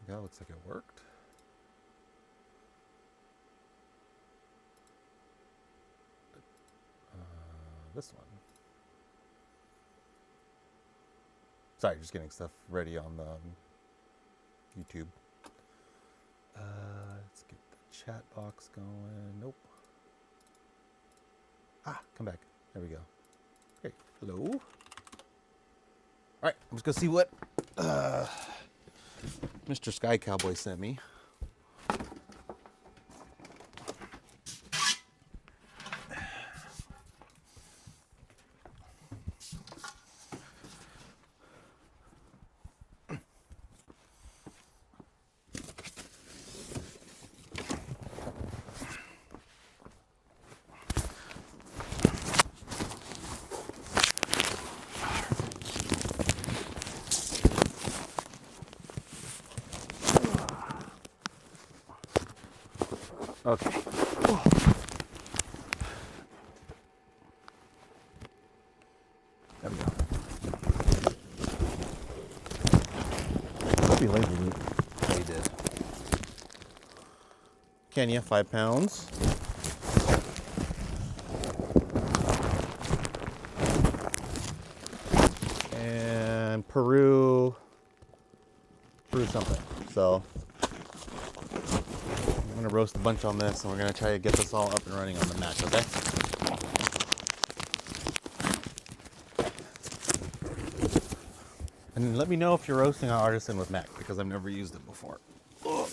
Yeah, looks like it worked. This one. Sorry, just getting stuff ready on the YouTube. Let's get the chat box going. Nope. Ah, come back. There we go. Great. Hello. All right, I'm just gonna see what Mr. Sky Cowboy sent me. Okay. There we go. Hope he labeled it. Oh, he did. Kenya, 5 pounds. And Peru something. So I'm gonna roast a bunch on this, and we're gonna try to get this all up and running on the MaC. Okay. And let me know if you're roasting on Artisan with MaC, because I've never used it before. Whoa.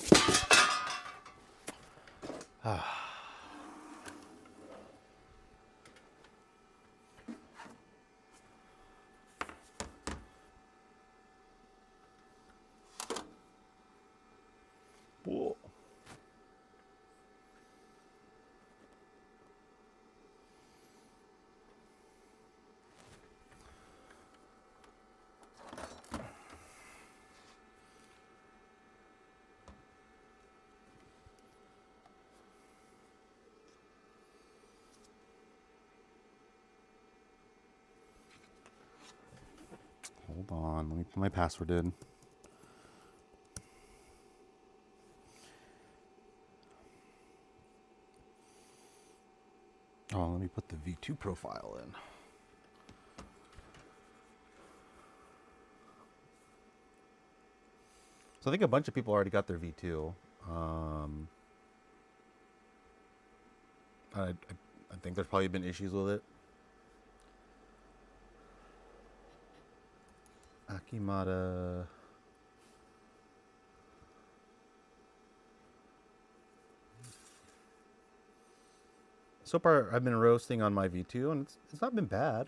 Hold on, let me put my password in. Oh, let me put the V2 profile in. So I think a bunch of people already got their V2. I think there's probably been issues with it. Akimata. So far, I've been roasting on my V2, and it's not been bad.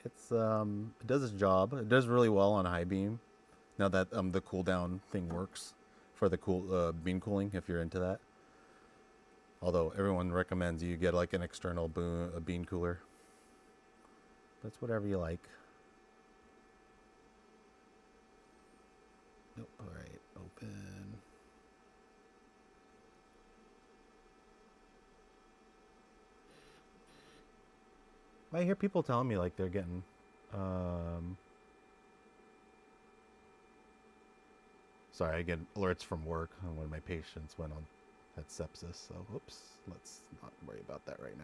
It's it does its job. It does really well on high beam. Now that the cooldown thing works for the beam cooling, if you're into that. Although everyone recommends you get like an external beam cooler. That's whatever you like. Nope. All right. Open. I hear people telling me like they're getting sorry, I get alerts from work on when my patients had sepsis. So whoops, let's not worry about that right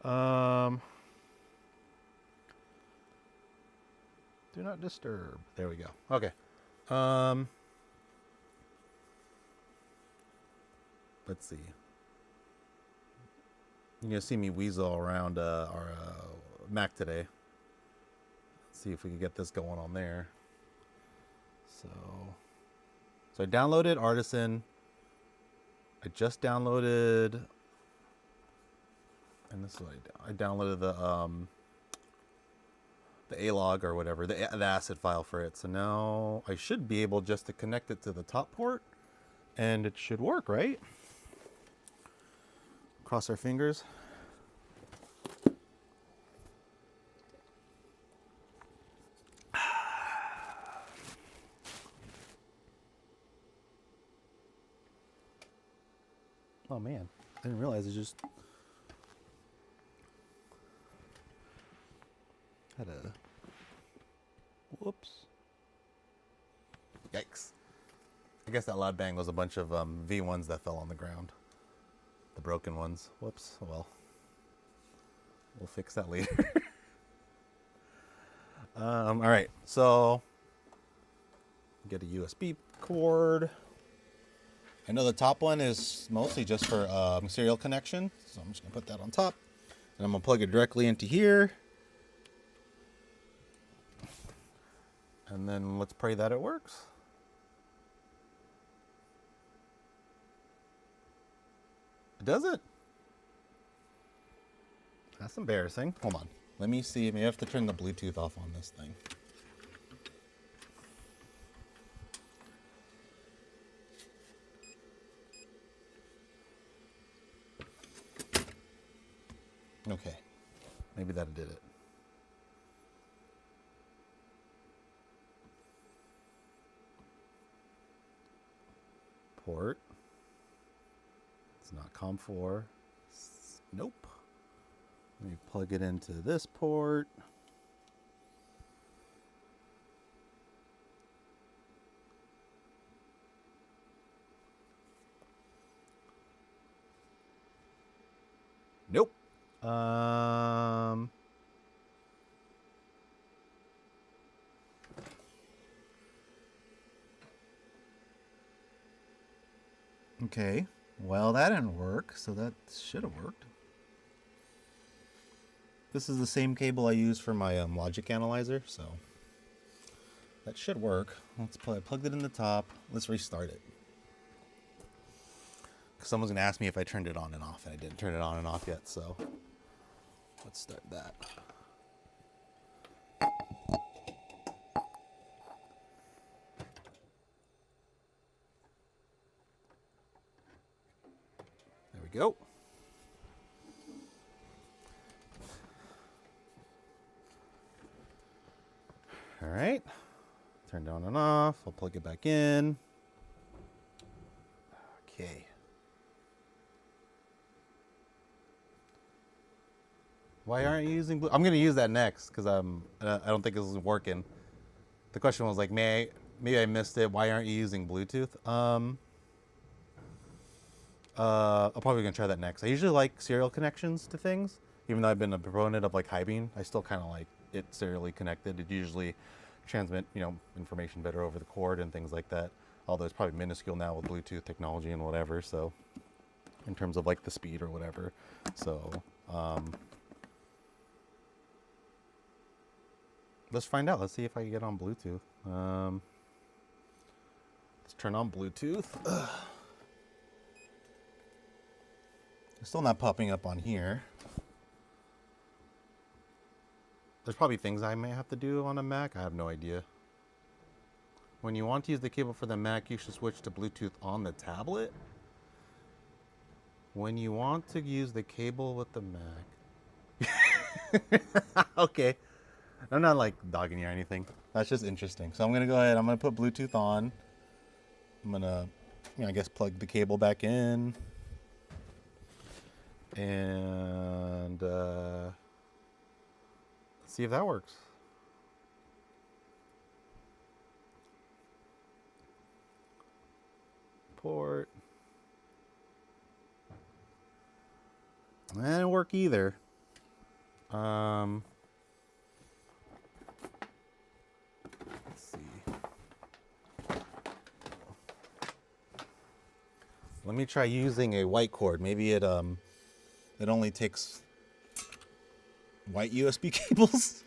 now. Do not disturb. There we go. Okay. Let's see. You're gonna see me weasel around our MaC today. Let's see if we can get this going on there. So I downloaded Artisan. I just downloaded, and this is what I downloaded the A-log or whatever, the ACID file for it. So now I should be able just to connect it to the top port, and it should work, right? Cross our fingers. Oh man, I didn't realize it just had a, whoops. Yikes. I guess that loud bang was a bunch of V1s that fell on the ground. The broken ones. Whoops. Well, we'll fix that later. All right. So get a USB cord. I know the top one is mostly just for serial connection, so I'm just gonna put that on top, and I'm gonna plug it directly into here, and then let's pray that it works. It does it. That's embarrassing. Hold on. Let me see. Maybe I have to turn the Bluetooth off on this thing. Okay. Maybe that did it. Port. It's not COM4. Nope. Let me plug it into this port. Nope. Okay. Well, that didn't work, so that should have worked. This is the same cable I use for my logic analyzer, so that should work. Let's plug. I plugged it in the top. Let's restart it. Someone's gonna ask me if I turned it on and off, and I didn't turn it on and off yet, so let's start that. There we go. All right, turned on and off. I'll plug it back in. Okay. Why aren't you using Bluetooth? I'm gonna use that next because I don't think this is working. The question was like, maybe I missed it. Why aren't you using Bluetooth? I'm probably gonna try that next. I usually like serial connections to things, even though I've been a proponent of like high-beam. I still kind of like it serially connected. It usually transmit information better over the cord and things like that. Although it's probably minuscule now with Bluetooth technology and whatever. So in terms of like the speed or whatever. So let's find out. Let's see if I can get on Bluetooth. Let's turn on Bluetooth. It's still not popping up on here. There's probably things I may have to do on a Mac. I have no idea. When you want to use the cable for the Mac, you should switch to Bluetooth on the tablet. When you want to use the cable with the Mac. Okay. I'm not like dogging you or anything. That's just interesting. So I'm going to go ahead. I'm going to put Bluetooth on. I'm going to, I guess, plug the cable back in. And see if that works. Port. That didn't work either. Let's see. Let me try using a white cord. Maybe it only takes white USB cables.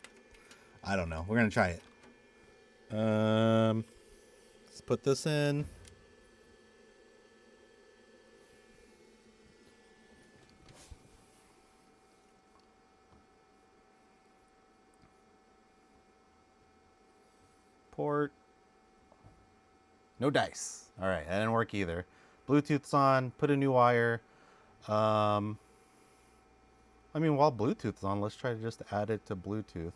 I don't know. We're gonna try it. Let's put this in. Port. No dice. All right, that didn't work either. Bluetooth's on. Put a new wire. I mean, while Bluetooth's on, let's try to just add it to Bluetooth.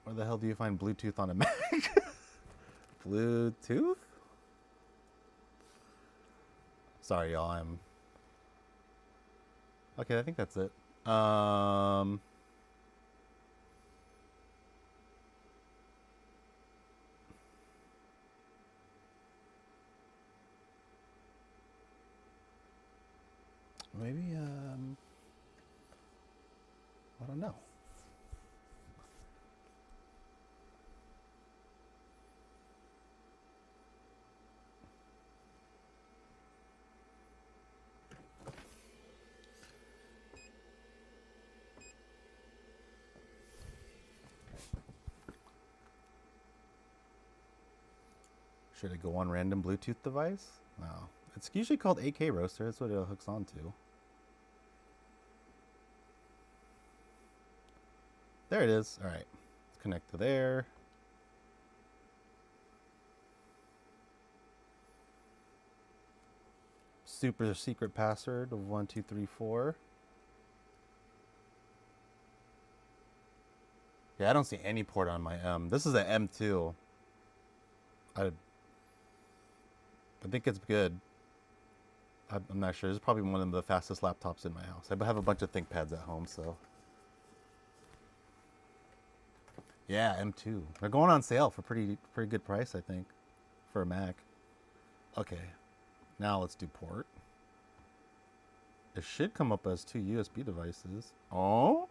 Where the hell do you find Bluetooth on a Mac? Bluetooth? Sorry, y'all. Okay, I think that's it. Maybe, I don't know. Should it go on random Bluetooth device? No. It's usually called AK roaster. That's what it hooks onto. There it is. All right. Let's connect to there. Super secret password of 1234. Yeah, I don't see any port on my M. This is an M2. I think it's good. I'm not sure. This is probably one of the fastest laptops in my house. I have a bunch of ThinkPads at home, so. Yeah, M2. They're going on sale for pretty good price, I think, for a Mac. Okay, now let's do port. It should come up as two USB devices. Oh,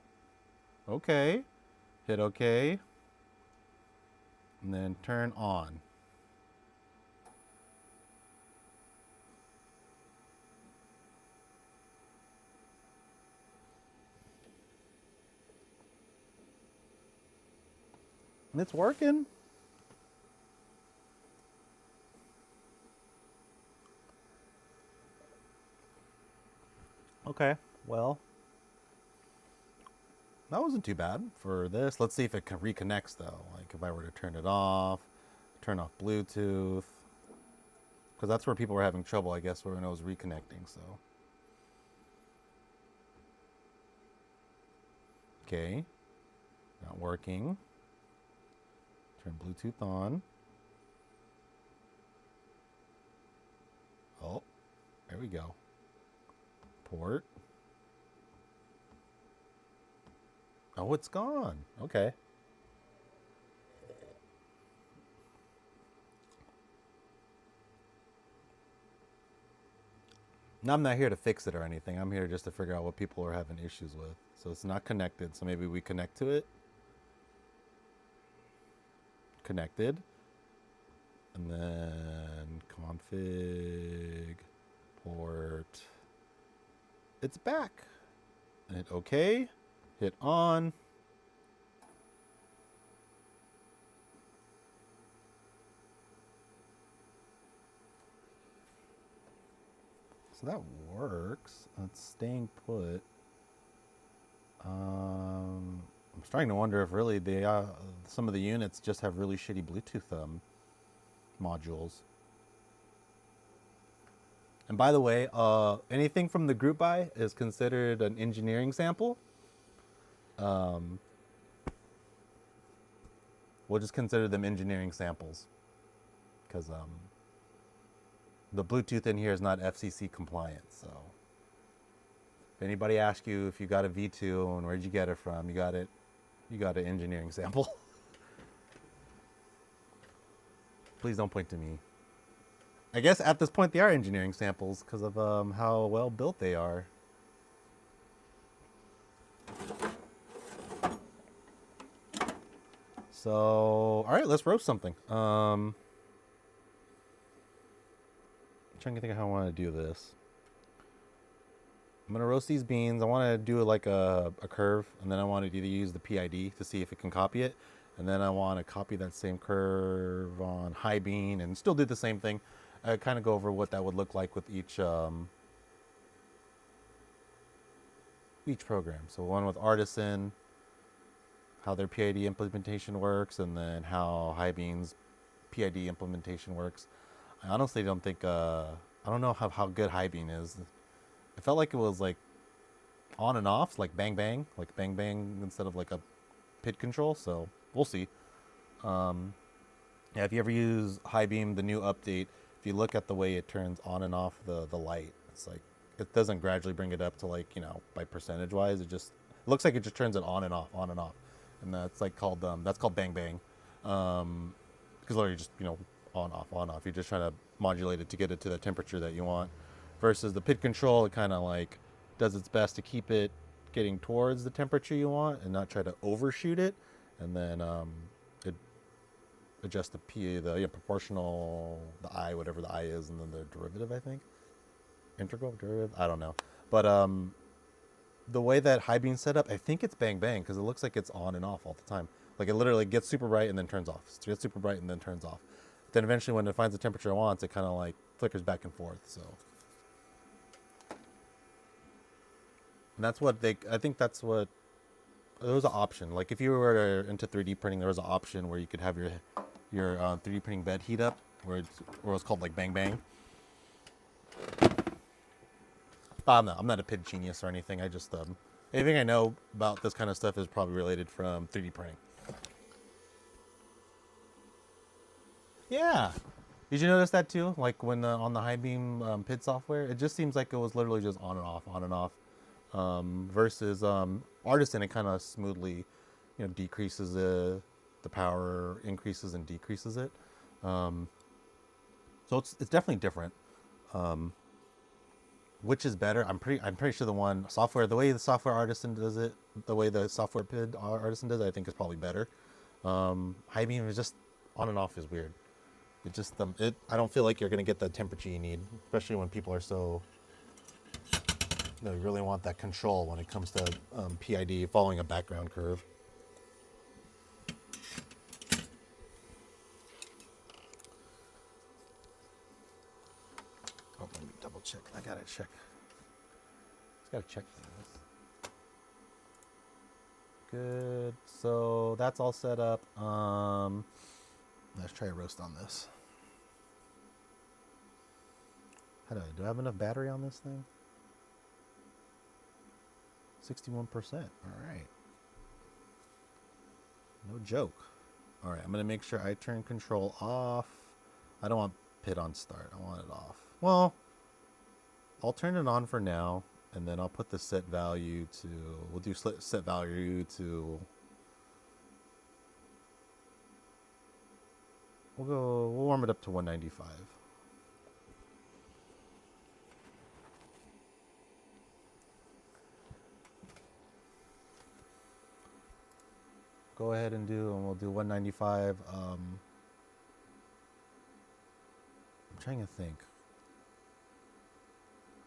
okay. Hit OK. And then turn on. And it's working. Okay, well, that wasn't too bad for this. Let's see if it reconnects though. Like if I were to turn it off, turn off Bluetooth, because that's where people were having trouble, I guess, when it was reconnecting. So, okay, not working. Turn Bluetooth on. Oh, there we go. Port. Oh, it's gone. Okay. Now, I'm not here to fix it or anything. I'm here just to figure out what people are having issues with. So it's not connected. So maybe we connect to it. Connected. And then config port. It's back. Hit OK. Hit on. So that works. It's staying put. I'm starting to wonder if really some of the units just have really shitty Bluetooth modules. And by the way, anything from the group buy is considered an engineering sample. We'll just consider them engineering samples because the Bluetooth in here is not FCC compliant. So if anybody asks you if you got a V2 and where'd you get it from, you got an engineering sample. Please don't point to me. I guess at this point they are engineering samples because of how well built they are. So, all right, let's roast something. I'm trying to think of how I want to do this. I'm gonna roast these beans. I want to do it like a curve, and then I want to either use the PID to see if it can copy it, and then I want to copy that same curve on high bean and still do the same thing. I kind of go over what that would look like with each program. So one with Artisan, how their PID implementation works, and then how high bean's PID implementation works. I honestly don't think I don't know how good high bean is. It felt like it was like on and off, like bang bang instead of like a PID control. So we'll see. Yeah, if you ever use high beam, the new update, if you look at the way it turns on and off the light, it's like it doesn't gradually bring it up to like, you know, by percentage wise. It looks like it just turns it on and off, and that's like called bang bang, because literally just, you know, on off. You're just trying to modulate it to get it to the temperature that you want. Versus the PID control, it kind of like does its best to keep it getting towards the temperature you want and not try to overshoot it, and then it adjusts the P, the proportional, the I, whatever the I is, and then the derivative, I think, integral derivative, I don't know, but the way that high beam's set up, I think it's bang bang because it looks like it's on and off all the time. Like it literally gets super bright and then turns off. It gets super bright and then turns off. Then eventually, when it finds the temperature it wants, it kind of like flickers back and forth. So, and that's what they. I think that's what. There was an option. Like if you were into 3D printing, there was an option where you could have your 3D printing bed heat up, where it was called like bang bang. I'm not a pid genius or anything. I just anything I know about this kind of stuff is probably related from 3D printing. Yeah. Did you notice that too? Like when on the high beam PID software, it just seems like it was literally just on and off, on and off. Versus Artisan, it kind of smoothly, decreases the power, increases and decreases it. So it's definitely different. Which is better? I'm pretty sure the way the software Artisan does it, the way the software PID Artisan does it, I think is probably better. High beam is just on and off is weird. It just I don't feel like you're gonna get the temperature you need, especially when people are so. You really want that control when it comes to PID following a background curve. Oh, let me double check. I gotta check. Just gotta check things. Good. So that's all set up. Let's try a roast on this. Do I have enough battery on this thing? 61%. All right. No joke. All right, I'm gonna make sure I turn control off. I don't want PID on start. I want it off. Well, I'll turn it on for now, and then I'll put the set value to. We'll do set value to. We'll warm it up to 195. Go ahead and we'll do 195. I'm trying to think.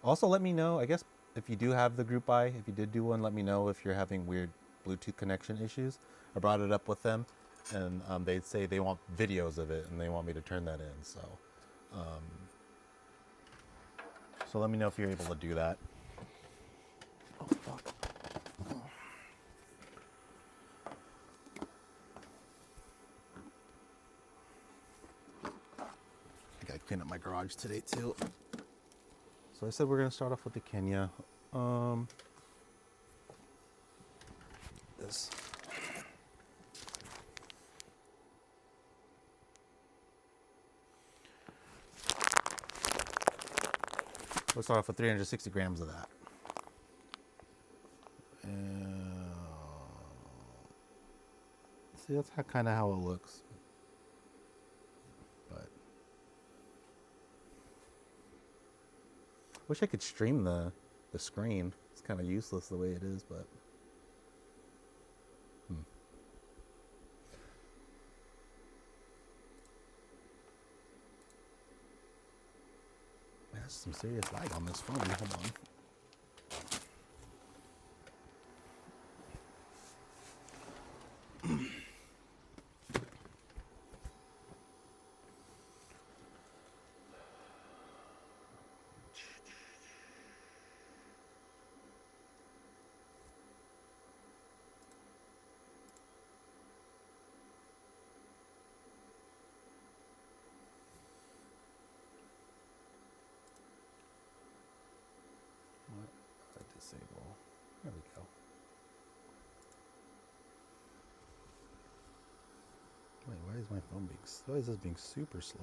Also, let me know, I guess, if you do have the group buy, if you did do one, let me know if you're having weird Bluetooth connection issues. I brought it up with them, and they'd say they want videos of it, and they want me to turn that in. So, so let me know if you're able to do that. Oh, fuck. I gotta clean up my garage today, too. So I said we're gonna start off with the Kenya. This. Let's start off with 360 grams of that. See, that's kind of how it looks. But wish I could stream the screen. It's kind of useless the way it is, but. There's some serious lag on this phone. Hold on. Disable. There we go. Wait, why is my phone why is this being super slow?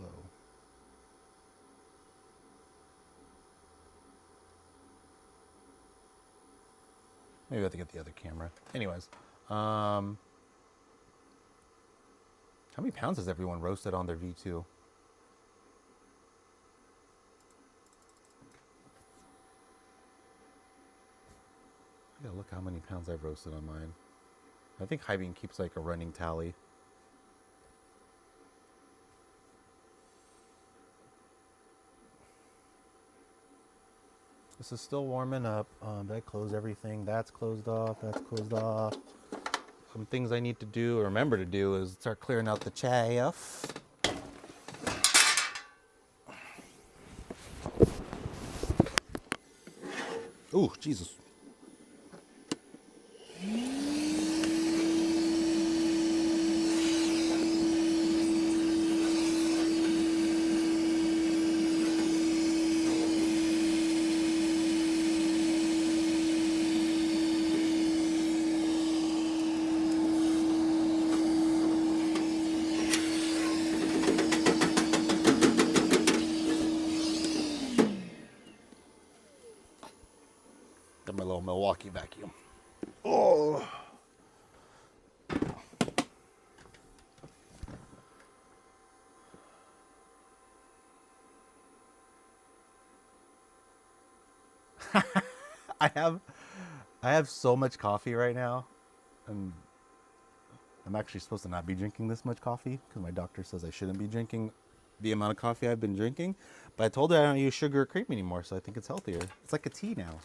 Maybe I have to get the other camera. Anyways, how many pounds has everyone roasted on their V2? Yeah, look how many pounds I've roasted on mine. I think high beam keeps like a running tally. This is still warming up. Did I close everything? That's closed off. That's closed off. Some things I need to do or remember to do is start clearing out the chaff. Ooh, Jesus. Got my little Milwaukee vacuum. Oh. I have so much coffee right now, and I'm actually supposed to not be drinking this much coffee because my doctor says I shouldn't be drinking the amount of coffee I've been drinking. But I told her I don't use sugar or cream anymore, so I think it's healthier. It's like a tea now.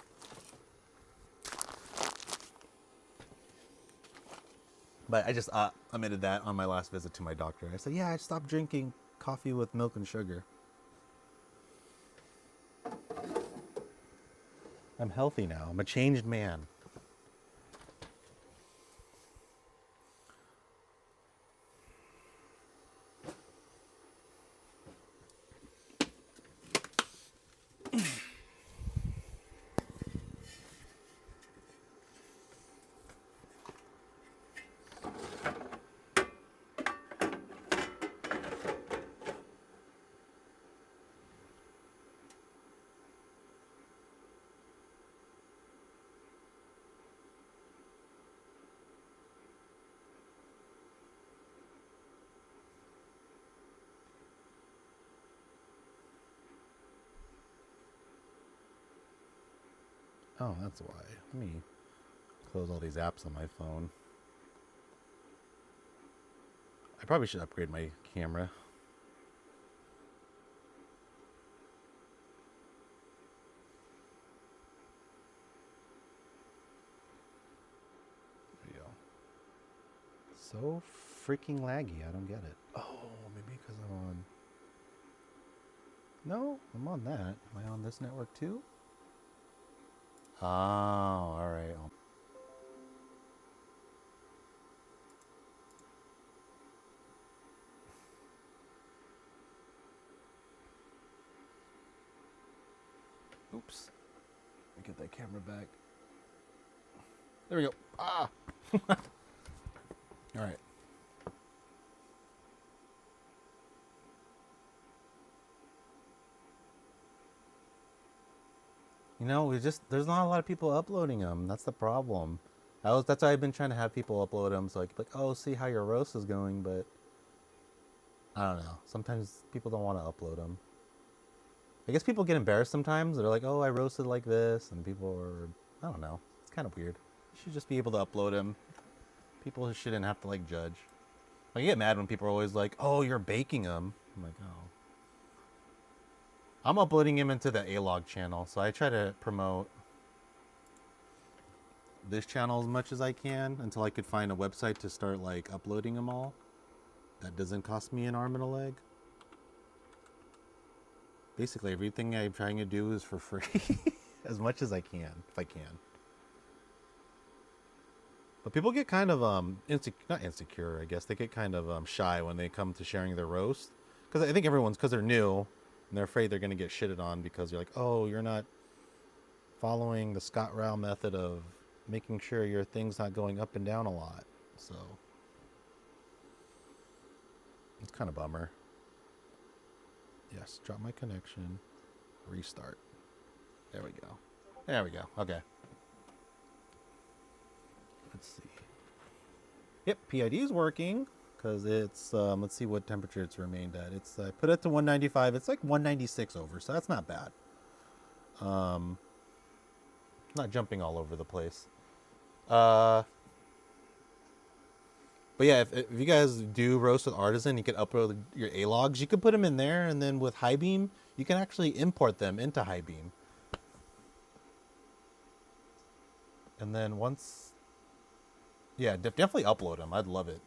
But I just admitted that on my last visit to my doctor. I said, yeah, I stopped drinking coffee with milk and sugar. I'm healthy now. I'm a changed man. Oh, that's why. Let me close all these apps on my phone. I probably should upgrade my camera. There you go. So freaking laggy. I don't get it. Oh, maybe because I'm on... No, I'm on that. Am I on this network too? Oh, all right. Oops. Let me get that camera back. There we go. Ah! All right. You know, there's not a lot of people uploading them. That's the problem. That's why I've been trying to have people upload them so I can be like, oh, see how your roast is going, but I don't know. Sometimes people don't want to upload them. I guess people get embarrassed sometimes. They're like, oh, I roasted like this, and people are, I don't know. It's kind of weird. You should just be able to upload them. People shouldn't have to like judge. I get mad when people are always like, oh, you're baking them. I'm like, oh. I'm uploading him into the A-Log channel, so I try to promote this channel as much as I can until I could find a website to start like uploading them all. That doesn't cost me an arm and a leg. Basically, everything I'm trying to do is for free as much as I can, if I can. But people get kind of not insecure, I guess. They get kind of shy when they come to sharing their roast, because I think because they're new. And they're afraid they're going to get shitted on because you're like, oh, you're not following the Scott Rao method of making sure your thing's not going up and down a lot. So it's kind of a bummer. Yes, drop my connection. Restart. There we go. There we go. Okay. Let's see. Yep, PID is working. Because it's, let's see what temperature it's remained at. It's, I put it to 195. It's like 196 over, so that's not bad. Not jumping all over the place. Uh, but yeah, if you guys do roast with Artisan, you can upload your A logs. You can put them in there, and then with High Beam, you can actually import them into High Beam. And then once, yeah, definitely upload them. I'd love it.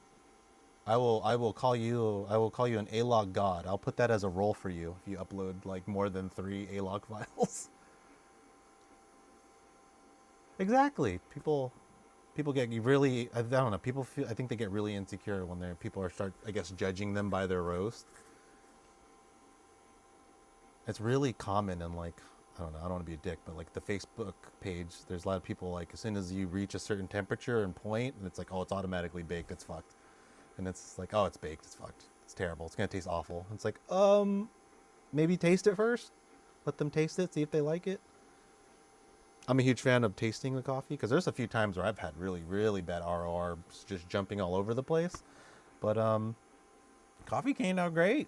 I will call you. I will call you an A log god. I'll put that as a role for you if you upload like more than 3 A log files. Exactly. People get really, I don't know, people feel, I think they get really insecure when people are start, I guess, judging them by their roast. It's really common in like, I don't know, I don't want to be a dick, but like the Facebook page, there's a lot of people like, as soon as you reach a certain temperature and point, and it's like, oh, it's automatically baked, it's fucked. And it's like, oh, it's baked, it's fucked, it's terrible, it's gonna taste awful. It's like, maybe taste it first. Let them taste it, see if they like it. I'm a huge fan of tasting the coffee because there's a few times where I've had really, really bad ROR just jumping all over the place. But coffee came out great.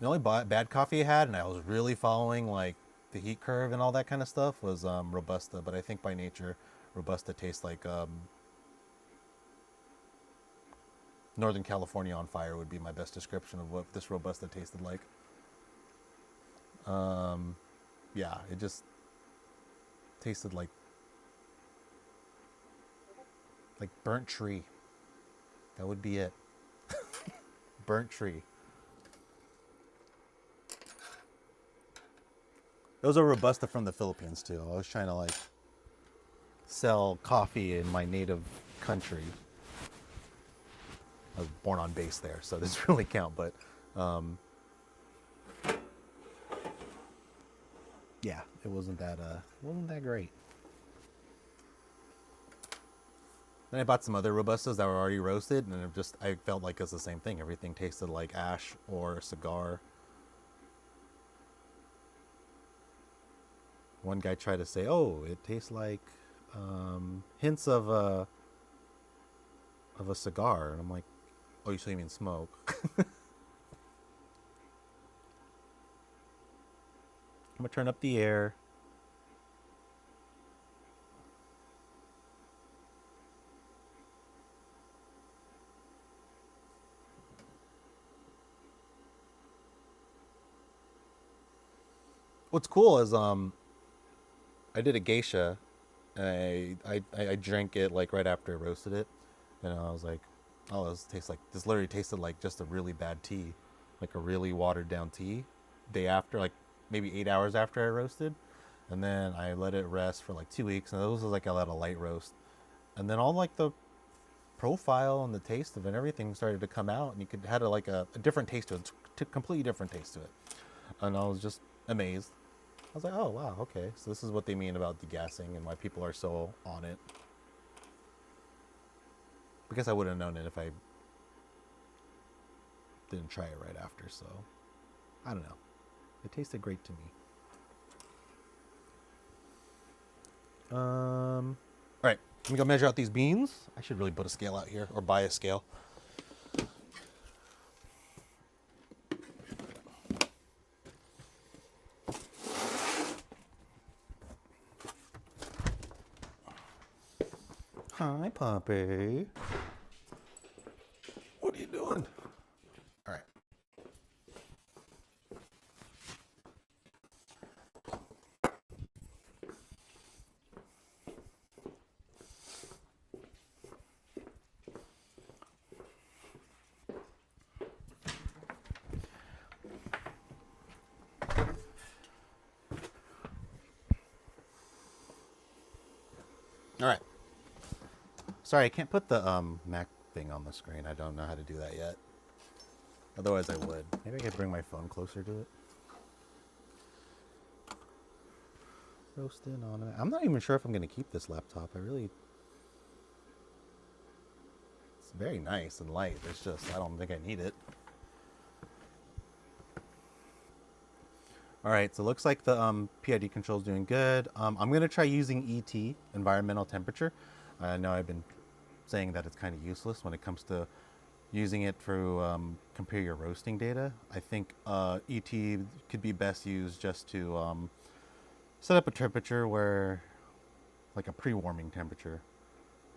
The only bad coffee I had, and I was really following like the heat curve and all that kind of stuff, was Robusta. But I think by nature, Robusta tastes like Northern California on fire would be my best description of what this Robusta tasted like. Um, yeah, it just tasted like burnt tree. That would be it. Burnt tree. It was a Robusta from the Philippines too. I was trying to like sell coffee in my native country. I was born on base there, so this doesn't really count. But yeah, it wasn't that great. Then I bought some other Robustas that were already roasted, and I felt like it's the same thing. Everything tasted like ash or cigar. One guy tried to say, "Oh, it tastes like hints of a cigar," and I'm like, "Oh, you mean smoke?" I'm gonna turn up the air. What's cool is I did a geisha. I drank it like right after I roasted it, and I was like, oh, this literally tasted like just a really bad tea, like a really watered down tea. Day after, like maybe 8 hours after I roasted, and then I let it rest for like 2 weeks, and those was like I let a light roast, and then all like the profile and the taste of it and everything started to come out, and you could had a different taste to it, completely different taste to it, and I was just amazed. I was like, oh wow, okay, so this is what they mean about degassing and why people are so on it. I guess I would have known it if I didn't try it right after, so I don't know. It tasted great to me. All right, let me go measure out these beans. I should really put a scale out here or buy a scale. Hi, puppy. What are you doing? All right. All right. Sorry, I can't put the Mac thing on the screen. I don't know how to do that yet. Otherwise, I would. Maybe I could bring my phone closer to it. Roasting on it. I'm not even sure if I'm going to keep this laptop. It's very nice and light. It's just, I don't think I need it. All right, so it looks like the PID control is doing good. I'm going to try using ET, environmental temperature. I know I've been saying that it's kind of useless when it comes to using it for compare your roasting data. I think ET could be best used just to set up a temperature where like a pre-warming temperature,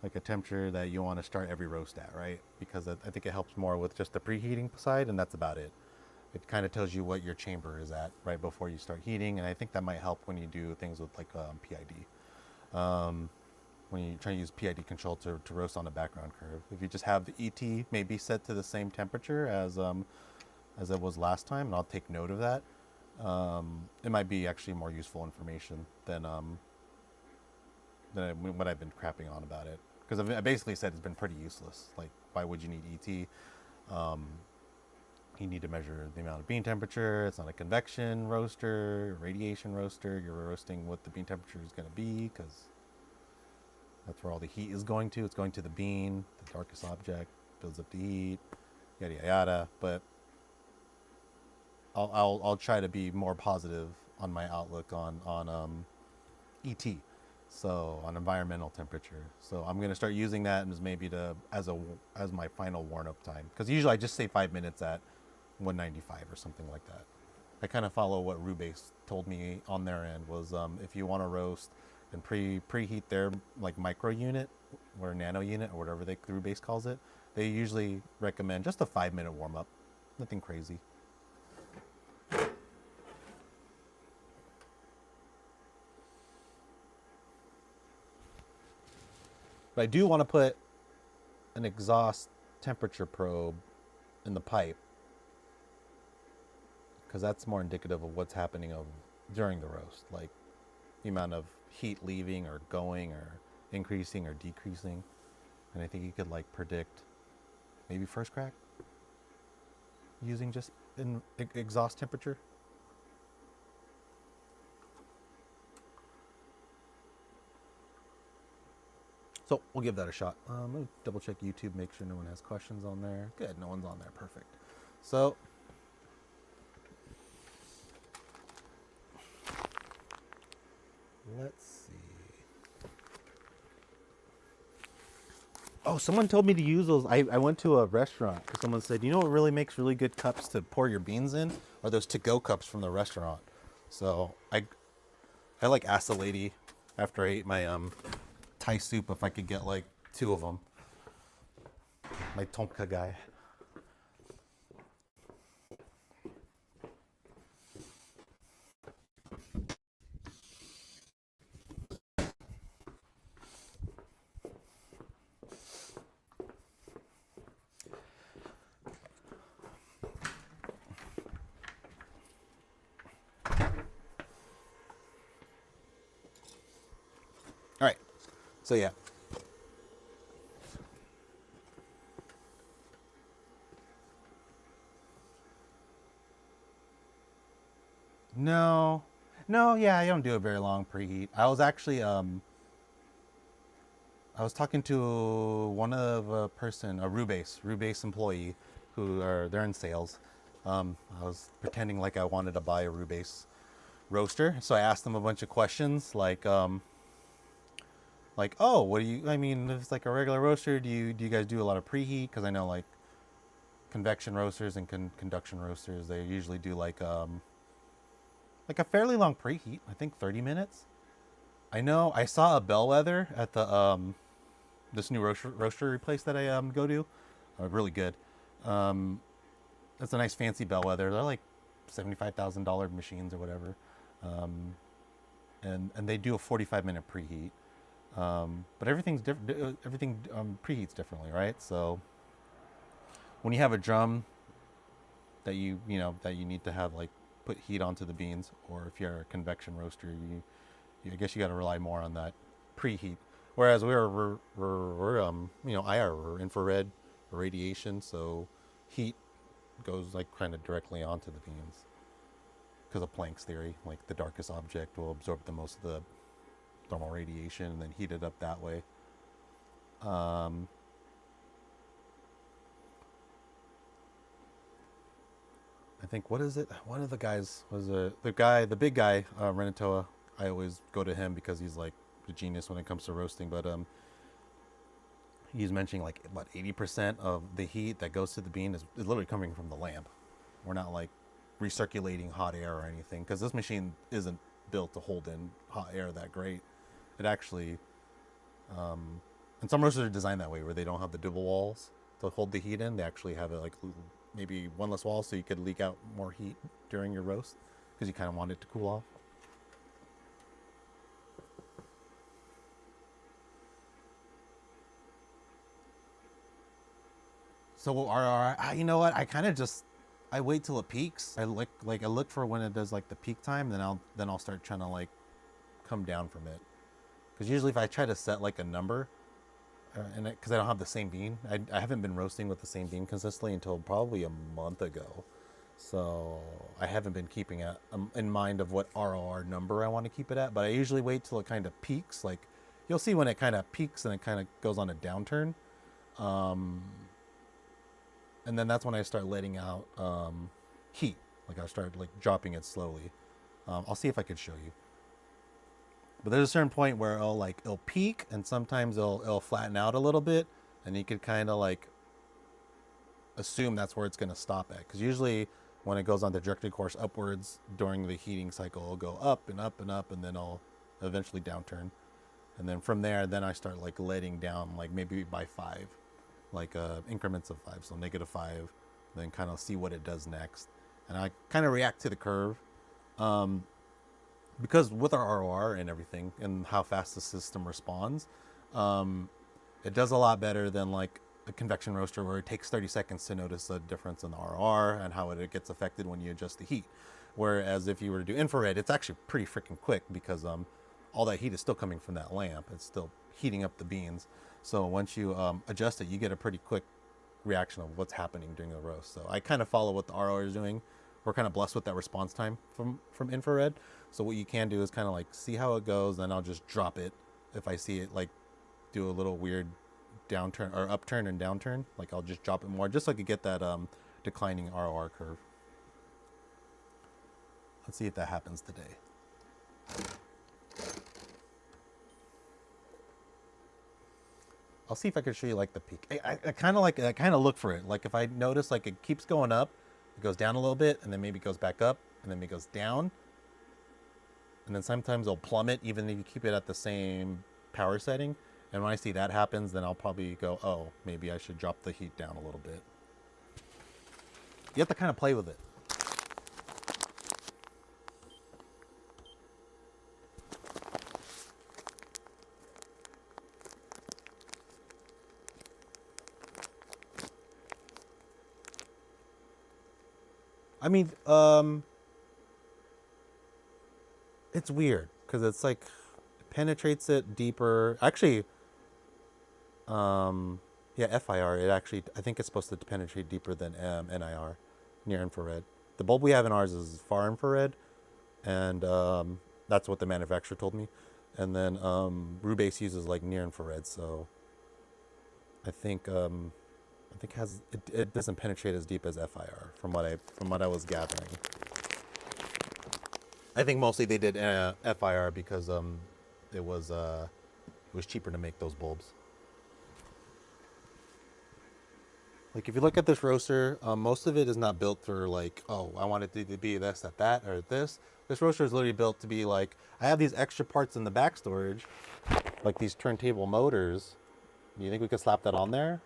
like a temperature that you want to start every roast at, right? Because I think it helps more with just the preheating side, and that's about it. It kind of tells you what your chamber is at right before you start heating, and I think that might help when you do things with like PID. When you try to use PID control to roast on a background curve. If you just have the ET maybe set to the same temperature as it was last time, and I'll take note of that. It might be actually more useful information than what I've been crapping on about it. Because I basically said it's been pretty useless. Like, why would you need ET? You need to measure the amount of bean temperature. It's not a convection roaster, radiation roaster. You're roasting what the bean temperature is going to be, because that's where all the heat is going to. It's going to the bean, the darkest object, builds up the heat, yada yada yada. But I'll try to be more positive on my outlook on ET, so on environmental temperature. So I'm gonna start using that as maybe as my final warm up time, because usually I just say 5 minutes at 195 or something like that. I kind of follow what Rubase told me on their end was if you want to roast and preheat their like micro unit or nano unit or whatever Rubase calls it, they usually recommend just a 5-minute warm up, nothing crazy. But I do want to put an exhaust temperature probe in the pipe, because that's more indicative of what's happening during the roast, like the amount of heat leaving or going or increasing or decreasing. And I think you could like predict maybe first crack using just exhaust temperature. So we'll give that a shot. Let me double check YouTube, make sure no one has questions on there. Good, no one's on there, perfect. So let's see. Oh, someone told me to use those. I went to a restaurant because someone said, you know what really makes really good cups to pour your beans in? Are those to-go cups from the restaurant. So I like asked the lady after I ate my Thai soup if I could get like 2 of them. My Tonka guy. All right. So yeah. No. No, yeah, I don't do a very long preheat. I was actually I was talking to one of a person, a Rubase employee, they're in sales. I was pretending like I wanted to buy a Rubase roaster, so I asked them a bunch of questions like, oh, what do you? I mean, if it's like a regular roaster, do you guys do a lot of preheat? Because I know like convection roasters and conduction roasters, they usually do like a fairly long preheat. I think 30 minutes. I know I saw a bellwether at the this new roastery place that I go to. Really good. It's a nice fancy bellwether. They're like $75,000 machines or whatever, and they do a 45-minute preheat. But everything's different. Everything preheats differently, right? So when you have a drum that you need to have like put heat onto the beans, or if you're a convection roaster, I guess you got to rely more on that preheat. Whereas we're IR, we're infrared radiation, so heat goes like kind of directly onto the beans because of Planck's theory. Like the darkest object will absorb the most of the thermal radiation and then heat it up that way. I think, what is it? One of the guys was the big guy, Renatoa. I always go to him because he's like a genius when it comes to roasting. But he's mentioning like about 80% of the heat that goes to the bean is literally coming from the lamp. We're not like recirculating hot air or anything, because this machine isn't built to hold in hot air that great. it actually, and some roasters are designed that way where they don't have the double walls to hold the heat in. They actually have it like maybe one less wall so you could leak out more heat during your roast because you kind of want it to cool off. So you know what? I kind of just I wait till it peaks. I look for when it does like the peak time, then I'll start trying to like come down from it. Because usually if I try to set like a number, and because I don't have the same bean, I haven't been roasting with the same bean consistently until probably a month ago. So I haven't been keeping it in mind of what ROR number I want to keep it at. But I usually wait till it kind of peaks. Like you'll see when it kind of peaks and it kind of goes on a downturn. And then that's when I start letting out heat. Like I start like dropping it slowly. I'll see if I could show you. But there's a certain point where it'll peak, and sometimes it'll flatten out a little bit, and you could kind of like assume that's where it's going to stop at. Because usually when it goes on the directed course upwards during the heating cycle, it'll go up and up and up, and then it'll eventually downturn. And then from there, then I start like letting down, like maybe by 5. Like increments of 5, so -5, then kind of see what it does next, and I kind of react to the curve, because with our ROR and everything and how fast the system responds, it does a lot better than like a convection roaster where it takes 30 seconds to notice a difference in the ROR and how it gets affected when you adjust the heat. Whereas if you were to do infrared, it's actually pretty freaking quick because all that heat is still coming from that lamp. It's still heating up the beans. So once you adjust it, you get a pretty quick reaction of what's happening during the roast. So I kind of follow what the ROR is doing. We're kind of blessed with that response time from infrared. So what you can do is kind of like see how it goes, then I'll just drop it if I see it like do a little weird downturn or upturn and downturn. Like I'll just drop it more just so I could get that declining ROR curve. Let's see if that happens today. I'll see if I can show you like the peak. I kind of look for it. Like if I notice like it keeps going up, it goes down a little bit, and then maybe goes back up, and then maybe goes down. And then sometimes it'll plummet even if you keep it at the same power setting. And when I see that happens, then I'll probably go, oh, maybe I should drop the heat down a little bit. You have to kind of play with it. I mean, it's weird because it's like it penetrates it deeper. Actually, yeah, FIR. It actually, I think it's supposed to penetrate deeper than NIR, near infrared. The bulb we have in ours is far infrared, and that's what the manufacturer told me. And then Rubase uses like near infrared, so I think it doesn't penetrate as deep as FIR from what I was gathering. I think mostly they did FIR because it was cheaper to make those bulbs. Like if you look at this roaster, most of it is not built for like, oh, I want it to be this at that or this. This roaster is literally built to be like, I have these extra parts in the back storage, like these turntable motors. Do you think we could slap that on there?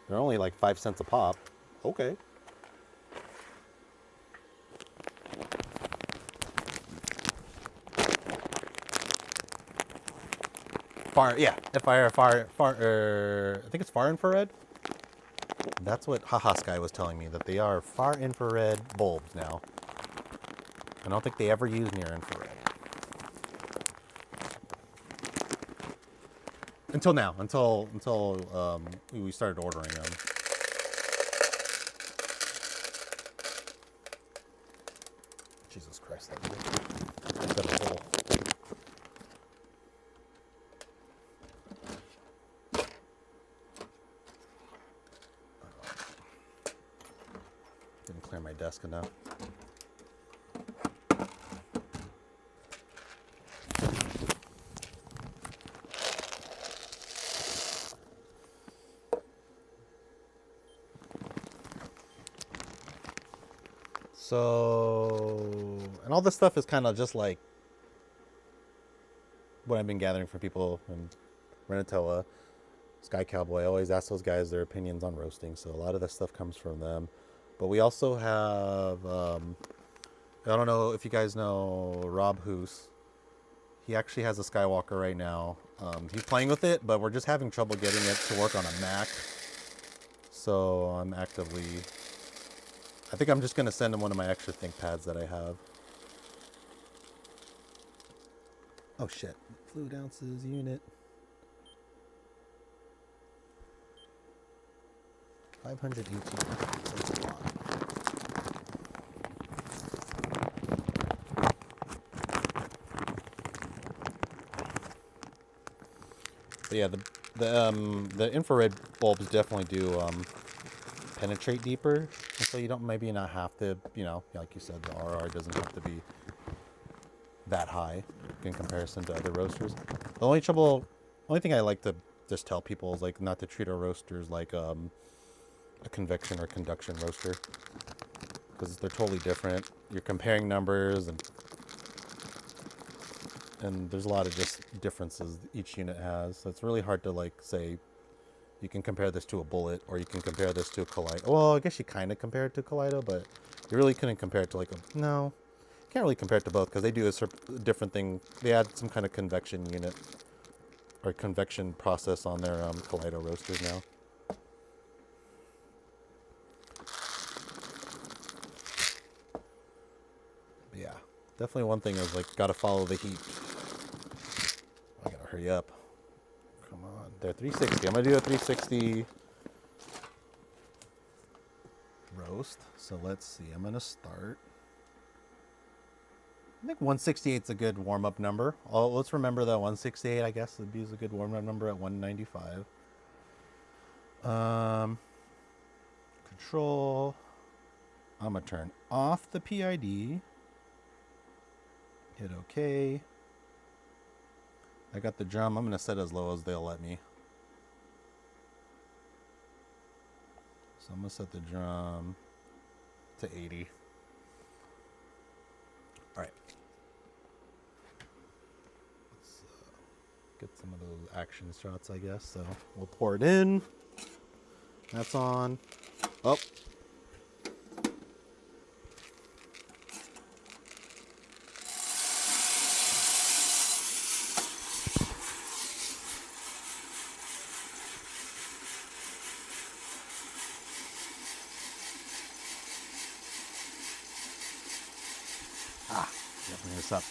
They're only like 5 cents a pop. Okay. Far, yeah, far, I think it's far infrared. That's what Haha Sky was telling me, that they are far infrared bulbs now. I don't think they ever use near infrared. Until now, until we started ordering them. Jesus Christ, that's got a hole. Didn't clear my desk enough. So, and all this stuff is kind of just like what I've been gathering from people in Renatella, Sky Cowboy. I always ask those guys their opinions on roasting, so a lot of that stuff comes from them. But we also have, I don't know if you guys know Rob Hoos. He actually has a Skywalker right now. He's playing with it, but we're just having trouble getting it to work on a Mac. So I'm actively, I think I'm just going to send him one of my extra ThinkPads that I have. Oh shit, fluid ounces unit. 518. That's a lot. But yeah, the infrared bulbs definitely do penetrate deeper, and so you don't maybe not have to, you know, like you said, the RR doesn't have to be that high in comparison to other roasters. The only thing I like to just tell people is like not to treat our roasters like a convection or conduction roaster, because they're totally different. You're comparing numbers, and there's a lot of just differences each unit has. So it's really hard to like say you can compare this to a Bullet or you can compare this to a Kaleido. Well, I guess you kind of compare it to Kaleido, but you really couldn't compare it to like a, no, you can't really compare it to both because they do a different thing. They add some kind of convection unit or convection process on their Kaleido roasters now. But yeah, definitely one thing is like gotta follow the heat. I gotta hurry up. Come on, they're 360. I'm gonna do a 360 roast. So let's see. I'm gonna start. I think 168 is a good warm-up number. Let's remember that 168, I guess, would be a good warm-up number at 195. Control. I'm gonna turn off the PID. Hit OK. I got the drum. I'm gonna set as low as they'll let me. So I'm gonna set the drum to 80. All right. Let's get some of those action shots, I guess. So we'll pour it in. That's on. Oh. Bring this up.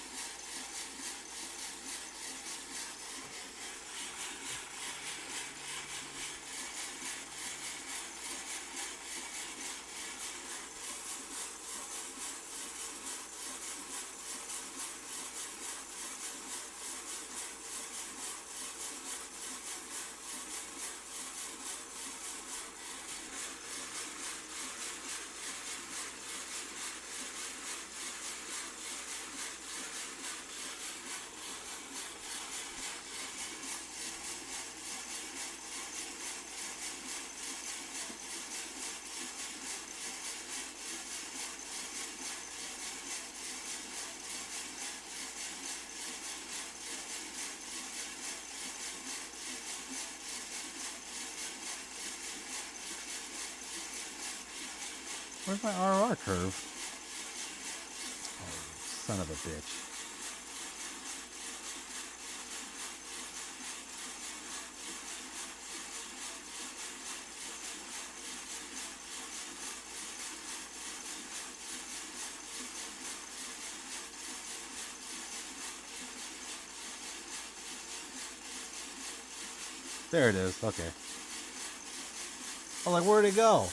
Where's my RR curve? Oh, son of a bitch. There it is. Okay. I was like, where'd it go?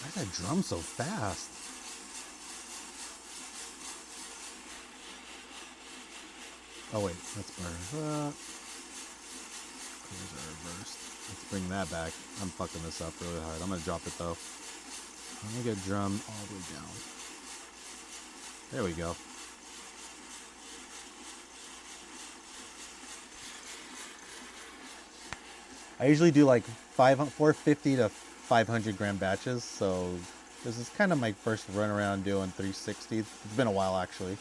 Why is that drum so fast? Oh wait, that's better. Colors are reversed. Let's bring that back. I'm fucking this up really hard. I'm gonna drop it though. I'm gonna get drum all the way down. There we go. I usually do like 450 to 500 gram batches, so this is kind of my first run around doing 360. It's been a while actually.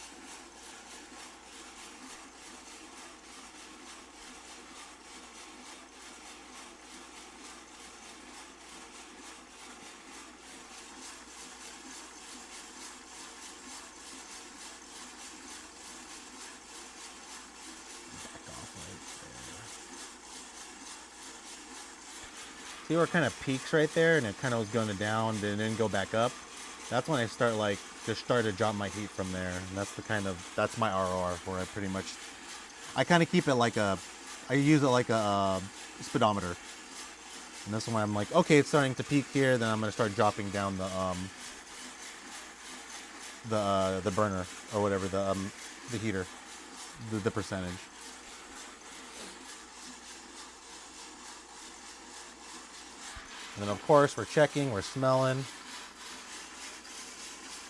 See where it kind of peaks right there, and it kind of was going down, and then go back up. That's when I start like just start to drop my heat from there, and that's my RR where I pretty much I kind of keep it like I use it like a speedometer, and that's when I'm like, okay, it's starting to peak here, then I'm gonna start dropping down the burner or whatever the heater, the percentage. And then of course we're checking, we're smelling.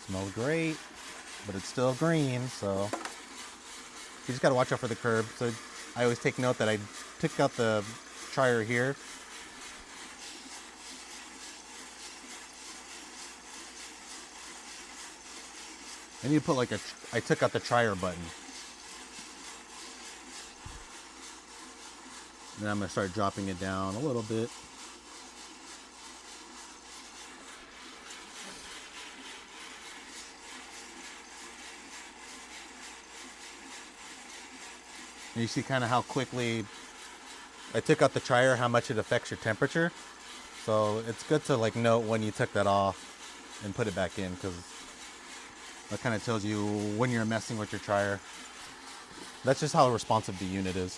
Smells great, but it's still green, so you just gotta watch out for the curb. So I always take note that I took out the trier here. And you put I took out the trier button. Then I'm gonna start dropping it down a little bit. And you see kind of how quickly I took out the trier, how much it affects your temperature. So it's good to like note when you took that off and put it back in, because that kind of tells you when you're messing with your trier. That's just how responsive the unit is.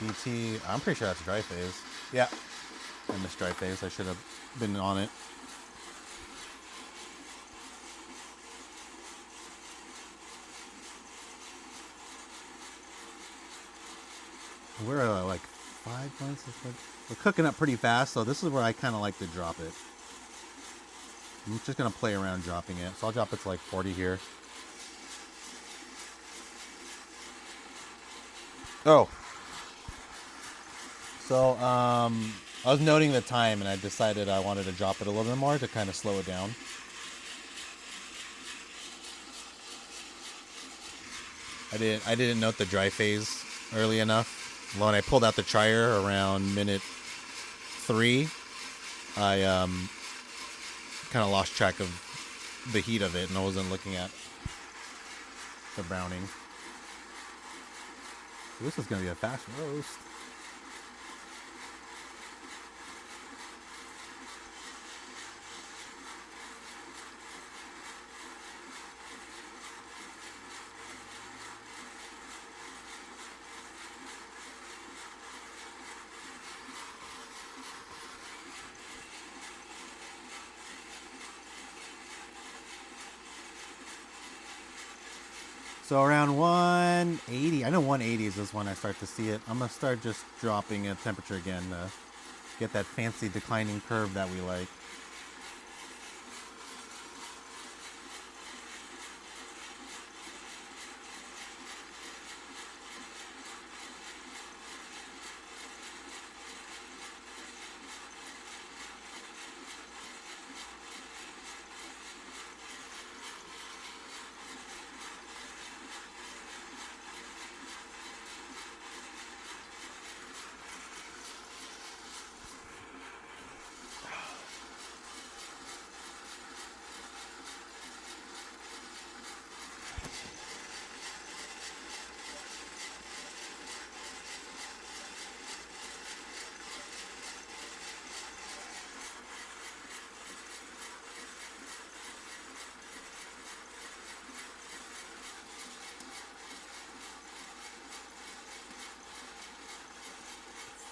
BT, I'm pretty sure that's dry phase. Yeah, I missed dry phase. I should have been on it. We're like 5 months. We're cooking up pretty fast, so this is where I kind of like to drop it. I'm just gonna play around dropping it. So I'll drop it to like 40 here. Oh. So I was noting the time, and I decided I wanted to drop it a little bit more to kind of slow it down. I didn't note the dry phase early enough. When I pulled out the trier around minute 3, I kind of lost track of the heat of it, and I wasn't looking at the browning. This is gonna be a fast roast. So around 180, I know 180s is when I start to see it. I'm gonna start just dropping a temperature again to get that fancy declining curve that we like.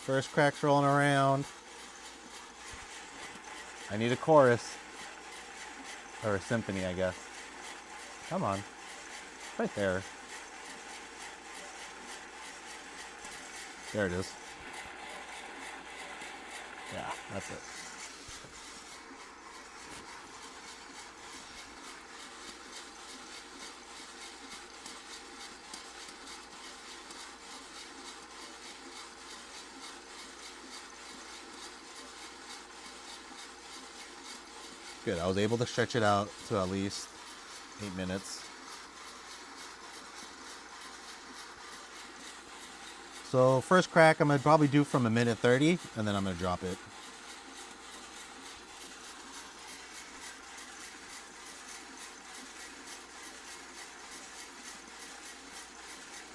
First crack's rolling around. I need a chorus. Or a symphony, I guess. Come on. Right there. There it is. Yeah, that's it. Good. I was able to stretch it out to at least 8 minutes. So first crack, I'm going to probably do from 1:30, and then I'm going to drop it.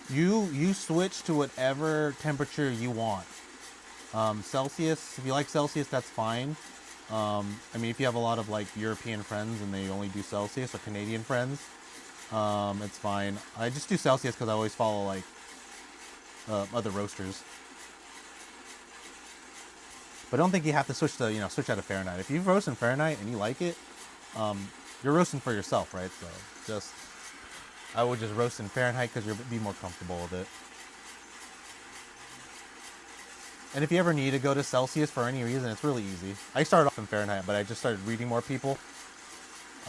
You switch to whatever temperature you want. Celsius, if you like Celsius, that's fine. I mean, if you have a lot of like European friends and they only do Celsius, or Canadian friends, it's fine. I just do Celsius because I always follow like other roasters. But I don't think you have to switch to, switch out of Fahrenheit. If you roast in Fahrenheit and you like it, you're roasting for yourself, right? So I would just roast in Fahrenheit because you'll be more comfortable with it. And if you ever need to go to Celsius for any reason, it's really easy. I started off in Fahrenheit, but I just started reading more people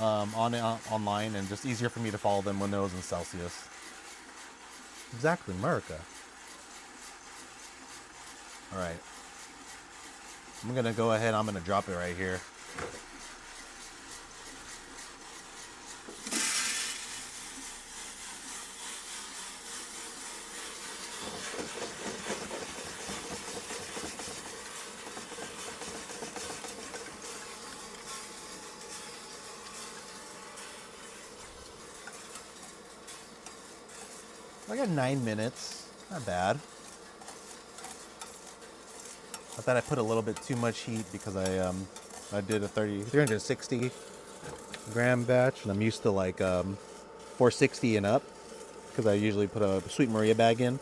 online, and just easier for me to follow them when it was in Celsius. Exactly, America. All right. I'm going to go ahead. I'm going to drop it right here. I got 9 minutes. Not bad. I thought I put a little bit too much heat because I did a 360 gram batch, and I'm used to like 460 and up because I usually put a Sweet Maria bag in.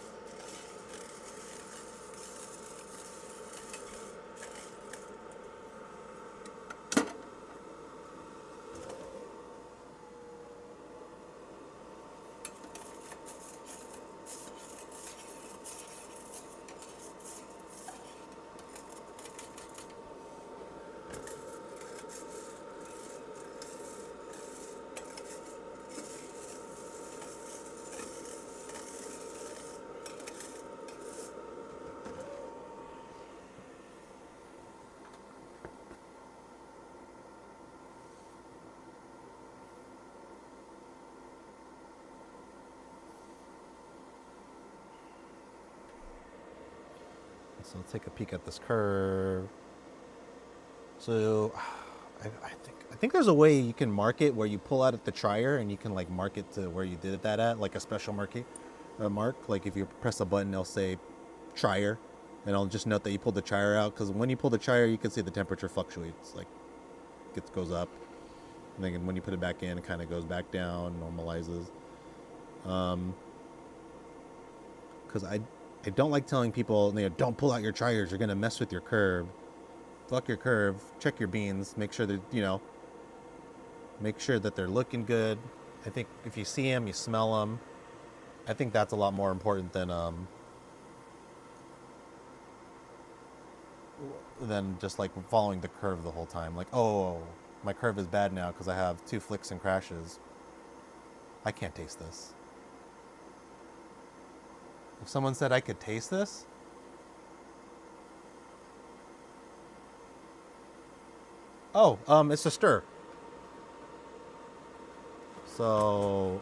So let's take a peek at this curve. So I think there's a way you can mark it where you pull out at the trier and you can like mark it to where you did that at, like a special mark. Like if you press a button, it'll say trier, and I'll just note that you pulled the trier out, because when you pull the trier, you can see the temperature fluctuates, like it goes up, and then when you put it back in, it kind of goes back down, normalizes. Because I don't like telling people, don't pull out your triers, you're going to mess with your curve. Fuck your curve. Check your beans. Make sure that, make sure that they're looking good. I think if you see them, you smell them. I think that's a lot more important than just like following the curve the whole time. Like, oh, my curve is bad now because I have 2 flicks and crashes. I can't taste this. If someone said I could taste this, it's a stir. So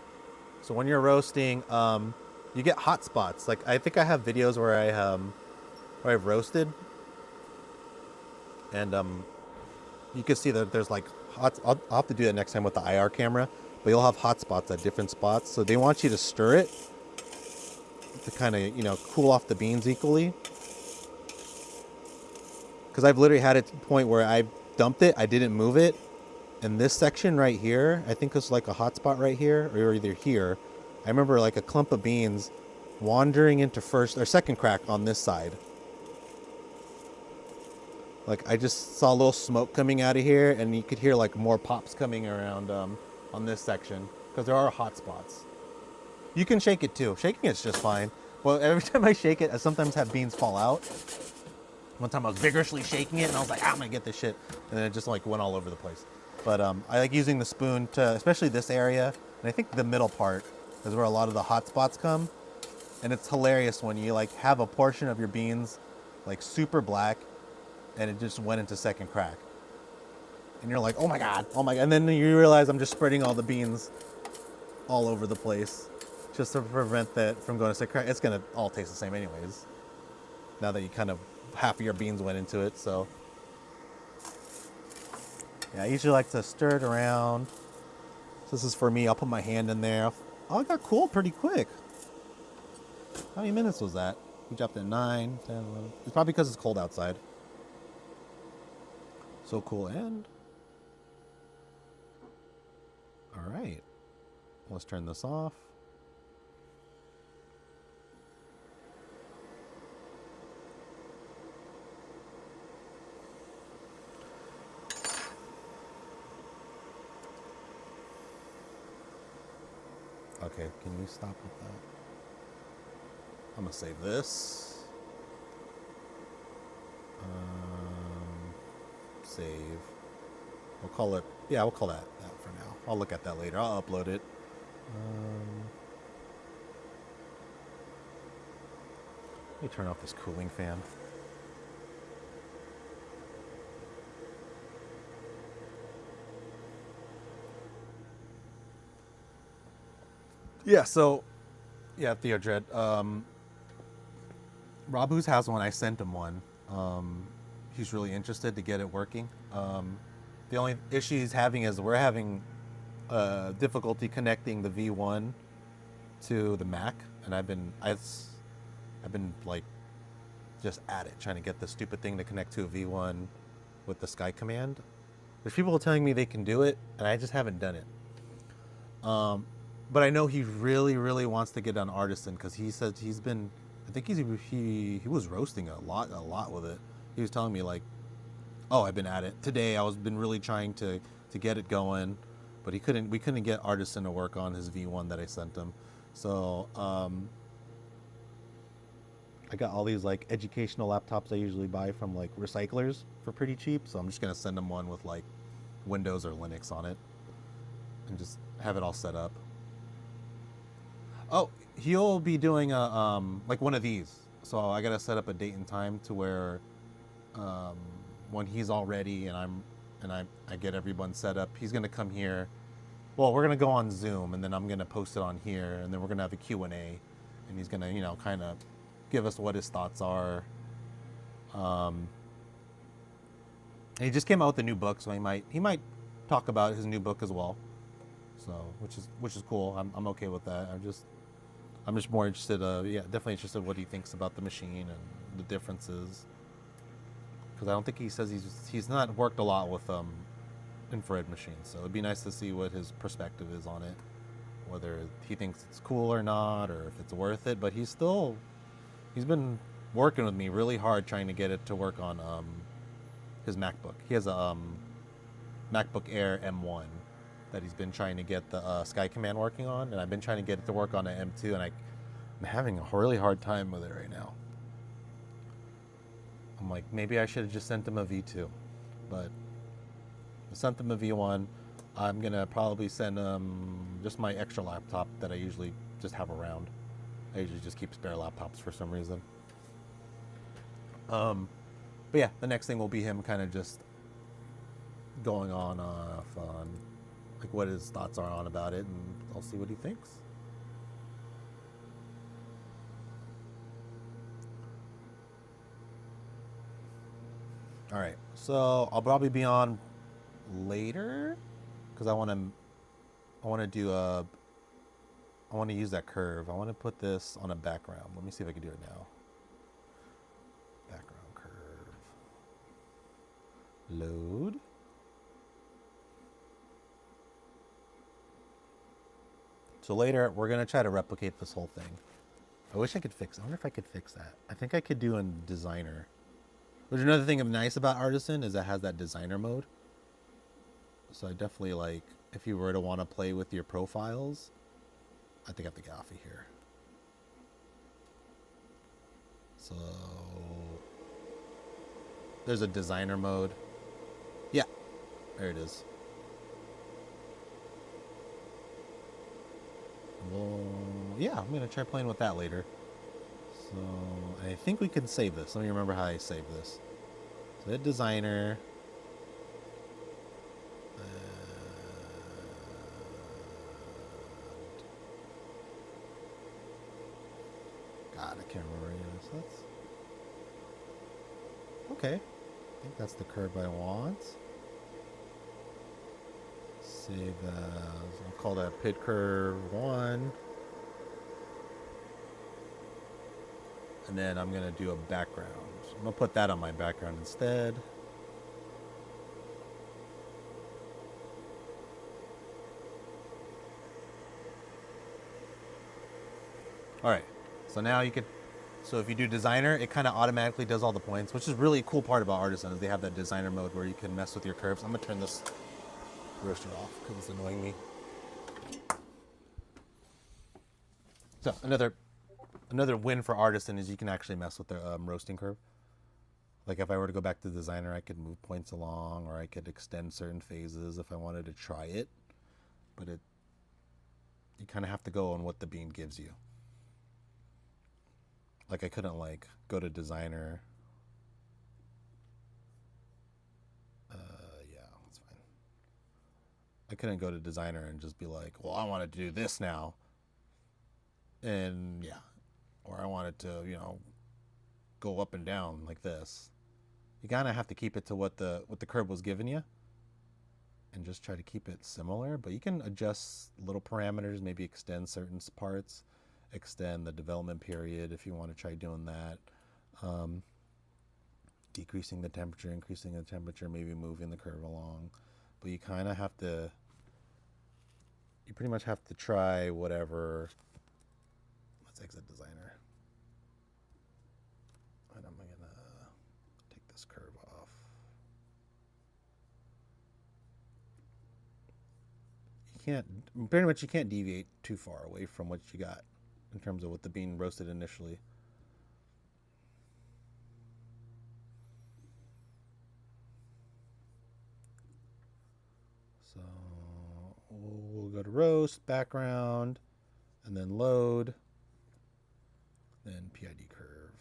when you're roasting, you get hot spots. Like I think I have videos where I've roasted, and you can see that there's like hot. I'll have to do that next time with the IR camera. But you'll have hot spots at different spots. So they want you to stir it to kind of, cool off the beans equally. Because I've literally had it to the point where I dumped it, I didn't move it. And this section right here, I think it's like a hot spot right here, or either here. I remember like a clump of beans wandering into first or second crack on this side. Like I just saw a little smoke coming out of here, and you could hear like more pops coming around on this section because there are hot spots. You can shake it too. Shaking it's just fine. Well, every time I shake it, I sometimes have beans fall out. One time I was vigorously shaking it, and I was like, "I'm gonna get this shit," and then it just like went all over the place. But I like using the spoon to, especially this area, and I think the middle part is where a lot of the hot spots come. And it's hilarious when you like have a portion of your beans like super black, and it just went into second crack, and you're like, "Oh my god, oh my god!" And then you realize I'm just spreading all the beans all over the place, just to prevent that from going to second crack. It's gonna all taste the same anyways. Now that you kind of half of your beans went into it, so yeah, I usually like to stir it around. So this is for me. I'll put my hand in there. Oh, it got cool pretty quick. How many minutes was that? We dropped at 9, 10, 11. It's probably because it's cold outside. So cool. And all right, let's turn this off. Okay, can you stop with that? I'm gonna save this. Save. We'll call it. Yeah, we'll call that for now. I'll look at that later. I'll upload it. Let me turn off this cooling fan. Yeah, so yeah, Theo Dread. Rob Who's has one. I sent him one. He's really interested to get it working. The only issue he's having is we're having difficulty connecting the V1 to the Mac, and I've been like just at it trying to get the stupid thing to connect to a V1 with the Sky command. There's people telling me they can do it, and I just haven't done it. But I know he really, really wants to get on Artisan because he said he's been. I think he was roasting a lot with it. He was telling me like, "Oh, I've been at it today. Been really trying to get it going, but we couldn't get Artisan to work on his V1 that I sent him. So I got all these like educational laptops I usually buy from like recyclers for pretty cheap. So I'm just gonna send him one with like Windows or Linux on it, and just have it all set up. Oh, he'll be doing a like one of these. So I gotta set up a date and time to where when he's all ready and I get everyone set up, he's gonna come here. Well, we're gonna go on Zoom, and then I'm gonna post it on here, and then we're gonna have a Q&A, and he's gonna kind of give us what his thoughts are. And he just came out with a new book, so he might talk about his new book as well. So which is cool. I'm okay with that. I'm just more interested. Definitely interested in what he thinks about the machine and the differences. Because I don't think he says he's not worked a lot with infrared machines. So it'd be nice to see what his perspective is on it, whether he thinks it's cool or not, or if it's worth it. But he's been working with me really hard trying to get it to work on his MacBook. He has a MacBook Air M1 that he's been trying to get the Sky Command working on, and I've been trying to get it to work on an M2, and I'm having a really hard time with it right now. I'm like, maybe I should have just sent him a V2, but I sent him a V1. I'm gonna probably send him just my extra laptop that I usually just have around. I usually just keep spare laptops for some reason. But yeah, the next thing will be him kind of just going on like what his thoughts are on about it, and I'll see what he thinks. All right, so I'll probably be on later because I want to use that curve. I want to put this on a background. Let me see if I can do it now. Background curve. Load. So later, we're going to try to replicate this whole thing. I wish I could fix it. I wonder if I could fix that. I think I could do in Designer. Which another thing nice about Artisan is it has that designer mode. So I definitely like, if you were to want to play with your profiles, I think I have to get off of here. So there's a designer mode. Yeah, there it is. Well, yeah, I'm gonna try playing with that later. So I think we can save this. Let me remember how I saved this. So hit designer. God, I can't remember any of this. That's okay. I think that's the curve I want. Save as, I'll call that pit curve 1. And then I'm going to do a background. I'm going to put that on my background instead. All right. So now you could, so if you do designer, it kind of automatically does all the points, which is really a cool part about Artisan is they have that designer mode where you can mess with your curves. I'm going to turn this roaster off because it's annoying me. So another win for Artisan is you can actually mess with the roasting curve. Like if I were to go back to designer, I could move points along, or I could extend certain phases if I wanted to try it. But you kind of have to go on what the bean gives you. Like I couldn't like go to designer. Yeah, that's fine. I couldn't go to designer and just be like, well, I wanted to do this now. And yeah, or I wanted to, go up and down like this. You kind of have to keep it to what the curve was giving you, and just try to keep it similar. But you can adjust little parameters, maybe extend certain parts, extend the development period if you want to try doing that. Decreasing the temperature, increasing the temperature, maybe moving the curve along. But you kind of have to, you pretty much have to try whatever. Let's exit designer. And I'm going to take this curve off. You can't deviate too far away from what you got in terms of what the bean roasted initially. So we'll go to roast, background, and then load, then PID curve.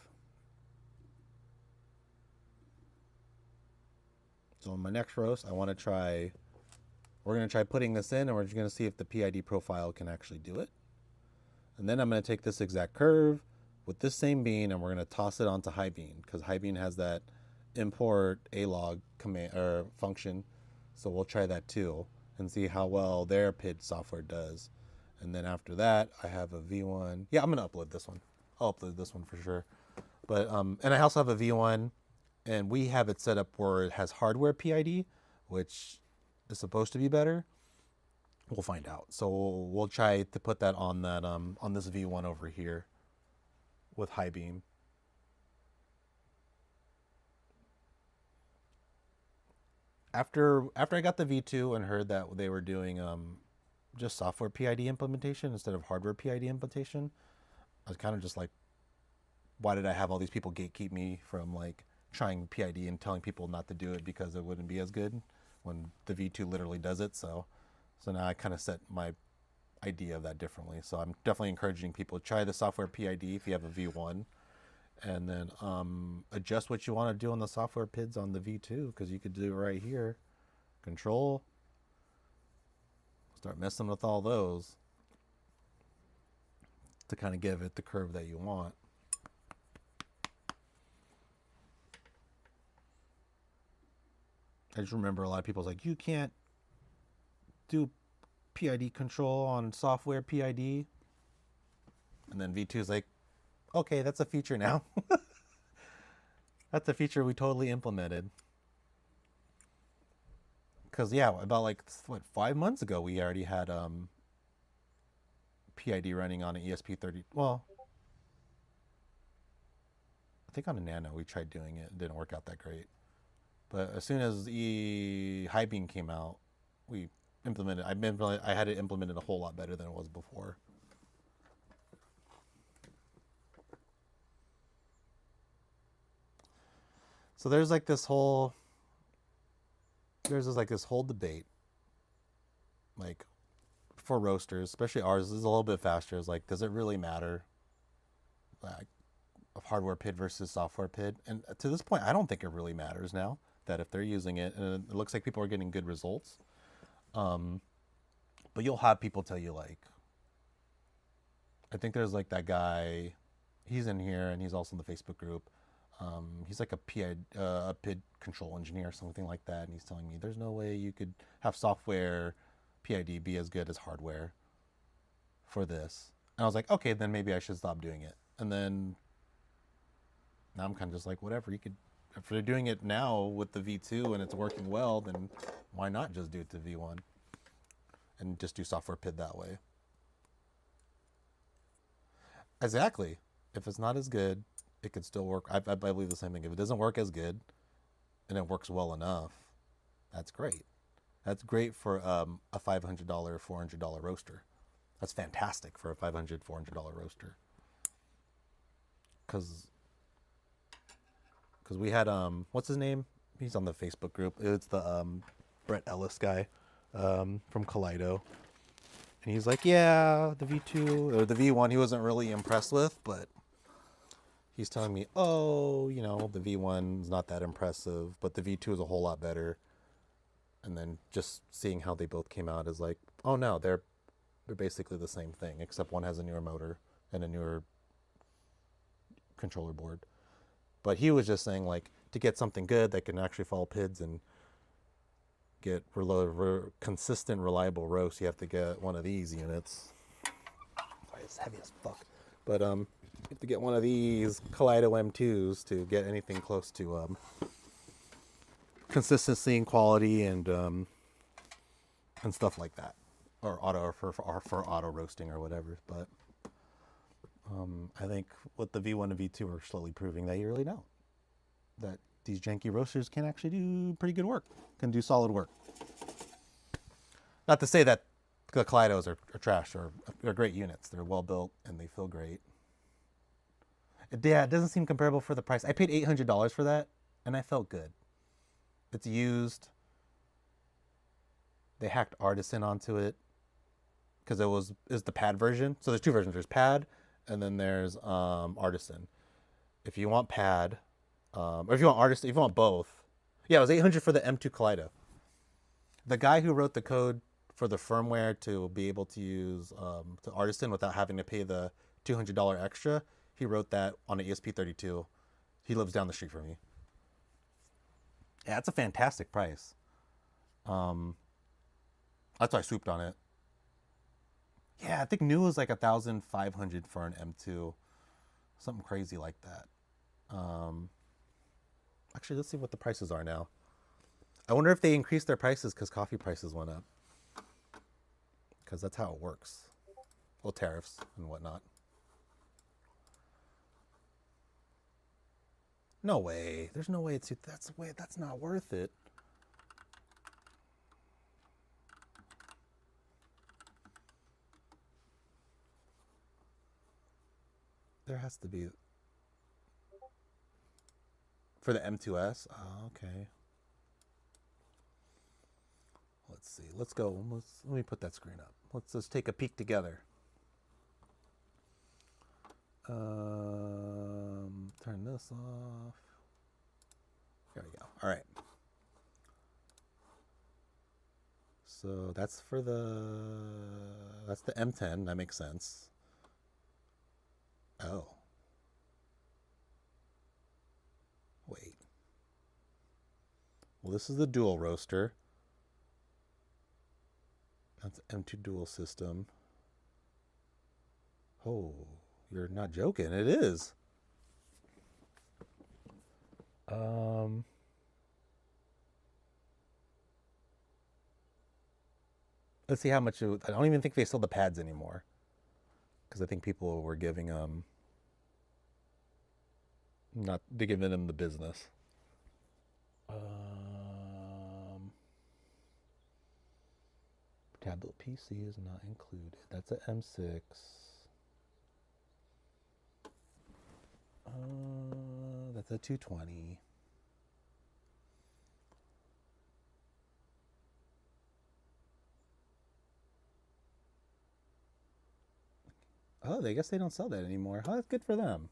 So on my next roast, we're going to try putting this in, and we're just going to see if the PID profile can actually do it. And then I'm going to take this exact curve with this same bean, and we're going to toss it onto high bean, because high bean has that import alog command or function. So we'll try that too and see how well their PID software does. And then after that, I have a V1. Yeah, I'm going to upload this one. I'll upload this one for sure. But and I also have a V1, and we have it set up where it has hardware PID, which is supposed to be better. We'll find out. So we'll try to put that on this V1 over here with high beam. After I got the V2 and heard that they were doing just software PID implementation instead of hardware PID implementation, I was kind of just like, why did I have all these people gatekeep me from like trying PID and telling people not to do it because it wouldn't be as good when the V2 literally does it. So now I kind of set my idea of that differently. So I'm definitely encouraging people to try the software PID if you have a V1, and then adjust what you want to do on the software PIDs on the V2, because you could do it right here. Control, start messing with all those to kind of give it the curve that you want. I just remember a lot of people's like, you can't do PID control on software PID. And then V2 is like, okay, that's a feature now. That's a feature we totally implemented. Because, yeah, about 5 months ago, we already had PID running on an ESP30. Well, I think on a Nano we tried doing it. It didn't work out that great. But as soon as high beam came out, we implemented. I had it implemented a whole lot better than it was before. So there's like this whole debate, like for roasters, especially ours is a little bit faster. Is like, does it really matter, like, of hardware PID versus software PID? And to this point, I don't think it really matters now. That if they're using it, and it looks like people are getting good results. But you'll have people tell you, like, I think there's like that guy, he's in here and he's also in the Facebook group. He's like a PID control engineer or something like that. And he's telling me there's no way you could have software PID be as good as hardware for this. And I was like, okay, then maybe I should stop doing it. And then now I'm kind of just like, whatever, you could, if they're doing it now with the V2 and it's working well, then why not just do it to V1 and just do software PID that way? Exactly. If it's not as good, it could still work. I believe the same thing. If it doesn't work as good and it works well enough, that's great. That's great for a $500, $400 roaster. That's fantastic for a $500, $400 roaster. Because we had, what's his name? He's on the Facebook group. It's the Brett Ellis guy from Kaleido. And he's like, yeah, the V2 or the V1 he wasn't really impressed with, but he's telling me, oh, you know, the V1's not that impressive, but the V2 is a whole lot better. And then just seeing how they both came out is like, oh no, they're basically the same thing, except one has a newer motor and a newer controller board. But he was just saying, like, to get something good that can actually follow PIDs and get consistent, reliable roast, you have to get one of these units. Sorry, it's heavy as fuck. But you have to get one of these Kaleido M2s to get anything close to consistency and quality and stuff like that, or for auto roasting or whatever. But I think what the V1 and V2 are slowly proving that you really don't. That these janky roasters can actually do pretty good work, can do solid work. Not to say that the Kaleidos are trash, or they're great units. They're well built and they feel great. It doesn't seem comparable for the price. I paid $800 for that and I felt good. It's used. They hacked Artisan onto it because it's the pad version. So there's two versions. There's pad and then there's Artisan. If you want pad, or if you want Artisan, if you want both, yeah, it was $800 for the M2 Kaleido. The guy who wrote the code for the firmware to be able to use the Artisan without having to pay the $200 extra, he wrote that on an ESP32. He lives down the street from me. Yeah, it's a fantastic price. That's why I swooped on it. Yeah, I think new was like $1,500 for an M2, something crazy like that. Actually, let's see what the prices are now. I wonder if they increased their prices because coffee prices went up. Because that's how it works. Well, tariffs and whatnot. No way. There's no way that's not worth it. There has to be. For the M2S? Oh, okay. Let's see. Let's go. Let me put that screen up. Let's just take a peek together. Turn this off. There we go. All right. So that's the M10. That makes sense. Oh. Wait. Well, this is the dual roaster. That's M2 dual system. Oh, you're not joking. It is. Let's see how much. I don't even think they sold the pads anymore, because I think people were giving Not they giving him the business. Um, tablet PC is not included. That's an M6. That's a 220. Oh, I guess they don't sell that anymore. Oh, that's good for them.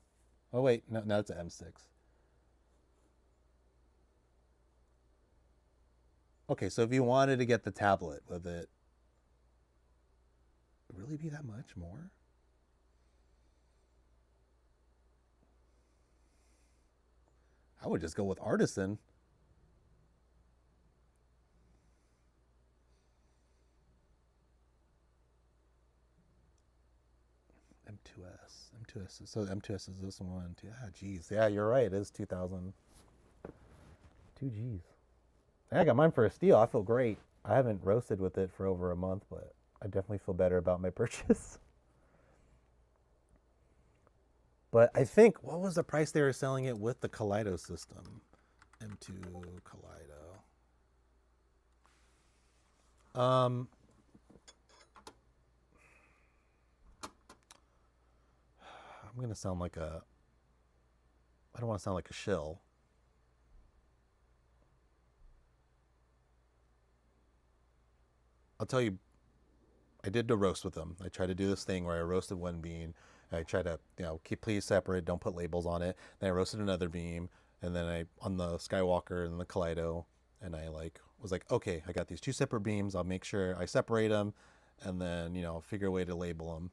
Oh wait, no, no, it's an M6. Okay, so if you wanted to get the tablet with it, would it really be that much more? I would just go with Artisan. M2S. M2S. So M2S is this one. Ah, geez. Yeah, you're right. It is 2000. 2 Gs. I got mine for a steal. I feel great. I haven't roasted with it for over a month, but I definitely feel better about my purchase. But I think, what was the price they were selling it with the Kaleido system? M2 Kaleido. Um, I'm gonna sound like a. I don't want to sound like a shill. I'll tell you, I did the roast with them. I tried to do this thing where I roasted one bean. I try to, keep please separate, don't put labels on it. Then I roasted another beam, and then I on the Skywalker and the Kaleido, and I was like, okay, I got these two separate beams. I'll make sure I separate them, and then figure a way to label them.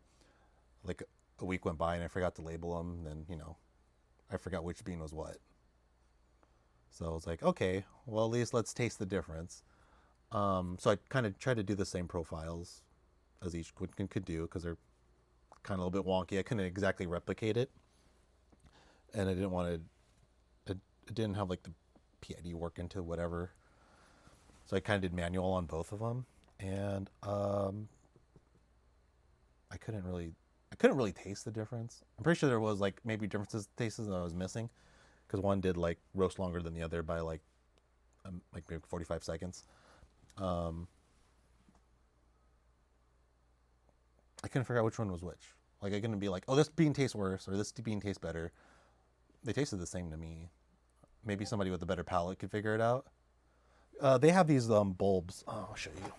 Like a week went by and I forgot to label them. Then I forgot which bean was what. So I was like, okay, well at least let's taste the difference. So I kind of tried to do the same profiles as each could do because they're kind of a little bit wonky. I couldn't exactly replicate it, and I didn't want to. It didn't have like the PID work into whatever, so I kind of did manual on both of them, and I couldn't really. I couldn't really taste the difference. I'm pretty sure there was like maybe differences tastes that I was missing because one did like roast longer than the other by like maybe 45 seconds. Um, I couldn't figure out which one was which. Like I couldn't be like, oh, this bean tastes worse or this bean tastes better. They tasted the same to me. Maybe somebody with a better palate could figure it out. They have these bulbs. Oh, I'll show you.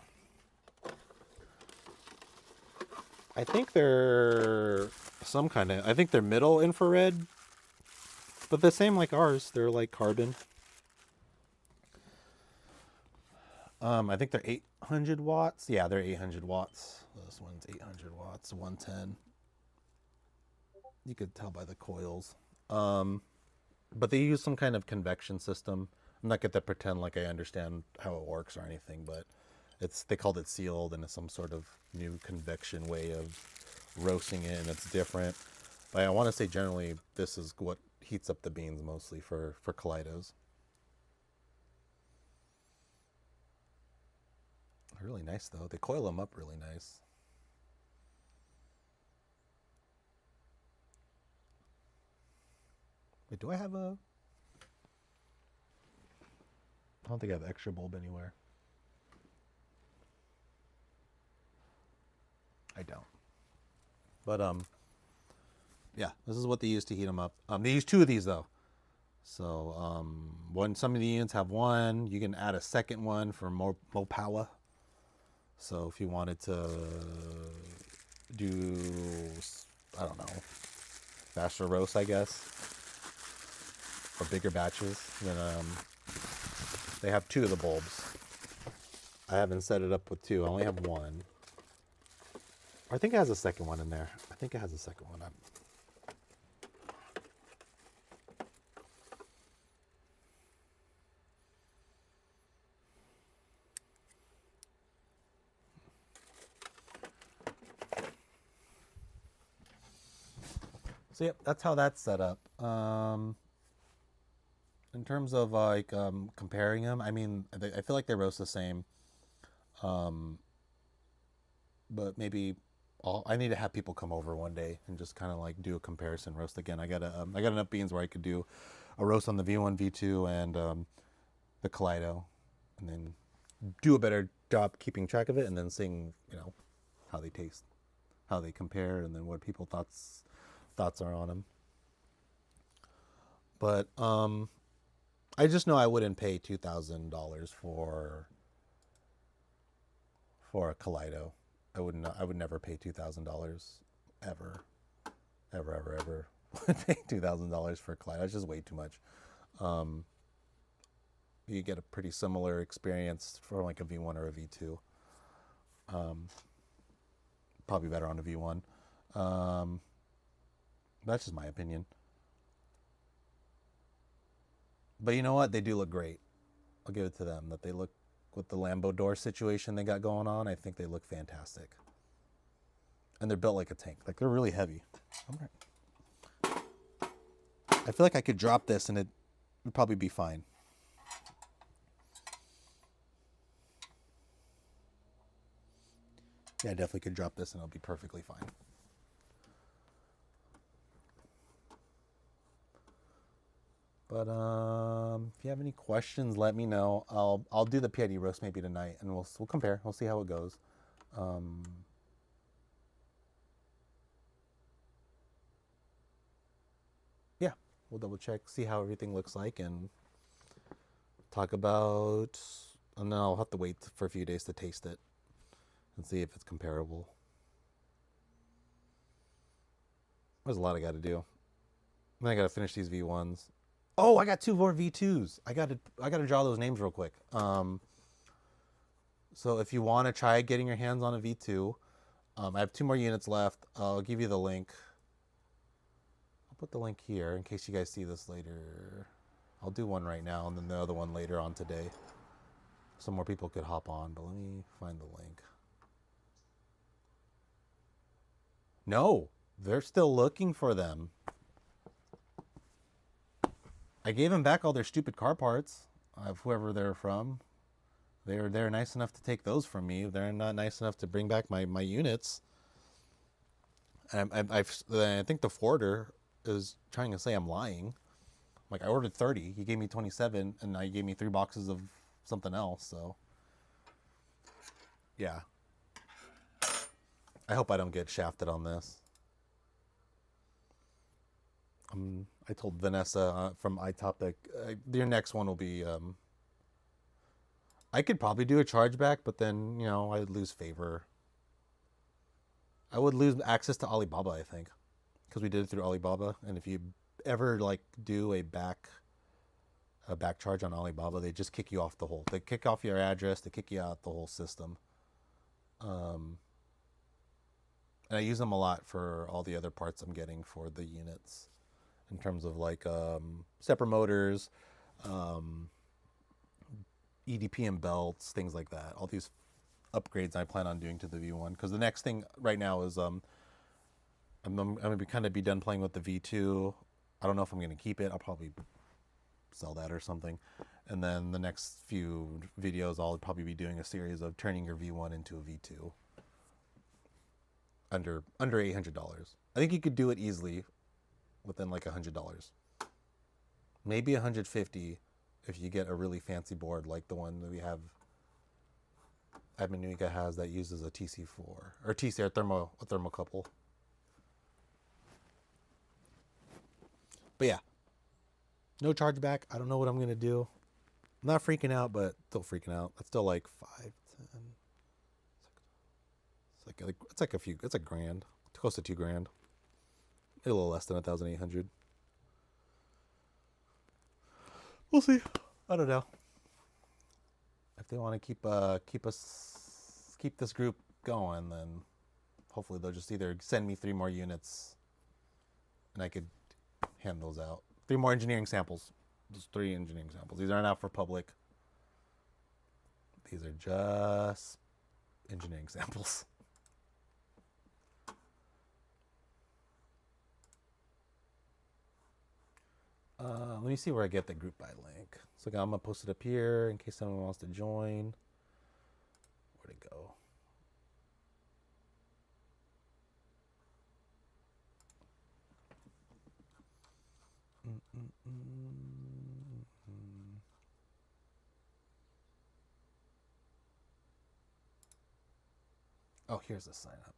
I think they're some kind of. I think they're middle infrared, but the same like ours. They're like carbon. I think they're 800 watts. Yeah, they're 800 watts. This one's 800 watts, 110. You could tell by the coils. Um, but they use some kind of convection system. I'm not going to pretend like I understand how it works or anything, but they called it sealed, and it's some sort of new convection way of roasting it, and it's different. But I want to say generally this is what heats up the beans mostly for Kaleidos. Really nice though. They coil them up really nice. Wait, do I have a? I don't think I have extra bulb anywhere. I don't. But yeah, this is what they use to heat them up. They use two of these though. So some of the units have one. You can add a second one for more power. So if you wanted to do, I don't know, faster roast, I guess, or bigger batches, then they have two of the bulbs. I haven't set it up with two. I only have one. I think it has a second one in there. I think it has a second one. So yep, that's how that's set up. In terms of comparing them, I mean, I feel like they roast the same, um, but maybe I need to have people come over one day and just kind of like do a comparison roast again. I got enough beans where I could do a roast on the V1, V2, and the Kaleido, and then do a better job keeping track of it, and then seeing how they taste, how they compare, and then what people thoughts are on them. But I just know I wouldn't pay $2,000 for a Kaleido. I would never pay $2,000 ever, ever. Pay $2,000 for a Kaleido. It's just way too much. You get a pretty similar experience for like a V1 or a V2. Probably better on a V1. That's just my opinion. But you know what? They do look great. I'll give it to them that they look, with the Lambo door situation they got going on, I think they look fantastic. And they're built like a tank. Like, they're really heavy. I feel like I could drop this and it would probably be fine. Yeah, I definitely could drop this and it'll be perfectly fine. But if you have any questions, let me know. I'll do the PID roast maybe tonight, and we'll compare. We'll see how it goes. Yeah, we'll double check, see how everything looks like, and talk about. And then I'll have to wait for a few days to taste it and see if it's comparable. There's a lot I got to do. Then I got to finish these V1s. Oh, I got 2 more V2s. I gotta draw those names real quick. So if you want to try getting your hands on a V2, I have 2 more units left. I'll give you the link. I'll put the link here in case you guys see this later. I'll do one right now and then the other one later on today. So more people could hop on, but let me find the link. No, they're still looking for them. I gave them back all their stupid car parts of whoever they're from. They're nice enough to take those from me. They're not nice enough to bring back my units. I think the forwarder is trying to say I'm lying. Like, I ordered 30, he gave me 27, and now he gave me 3 boxes of something else. So yeah, I hope I don't get shafted on this. I told Vanessa from iTopic, your next one will be. I could probably do a chargeback, but then I'd lose favor. I would lose access to Alibaba, I think, because we did it through Alibaba. And if you ever like do a back charge on Alibaba, they just kick you off the whole. They kick off your address. They kick you out the whole system. And I use them a lot for all the other parts I'm getting for the units. In terms of like stepper motors, EDP and belts, things like that. All these upgrades I plan on doing to the V1. Because the next thing right now is I'm going to kind of be done playing with the V2. I don't know if I'm going to keep it. I'll probably sell that or something. And then the next few videos, I'll probably be doing a series of turning your V1 into a V2. Under $800. I think you could do it easily within like $100, maybe $150 if you get a really fancy board like the one that we have. Adminuica has that uses a TC4 or TC, a thermocouple. But yeah, no chargeback. I don't know what I'm gonna do. I'm not freaking out, but still freaking out. That's still like 5, 10. It's like $1,000, close to $2,000. A little less than 1,800. We'll see. I don't know. If they want to keep this group going, then hopefully they'll just either send me 3 more units, and I could hand those out. 3 more engineering samples. Just 3 engineering samples. These aren't out for public. These are just engineering samples. Let me see where I get the group buy link. So I'm gonna post it up here in case someone wants to join. Where'd it go? Oh, here's the sign up.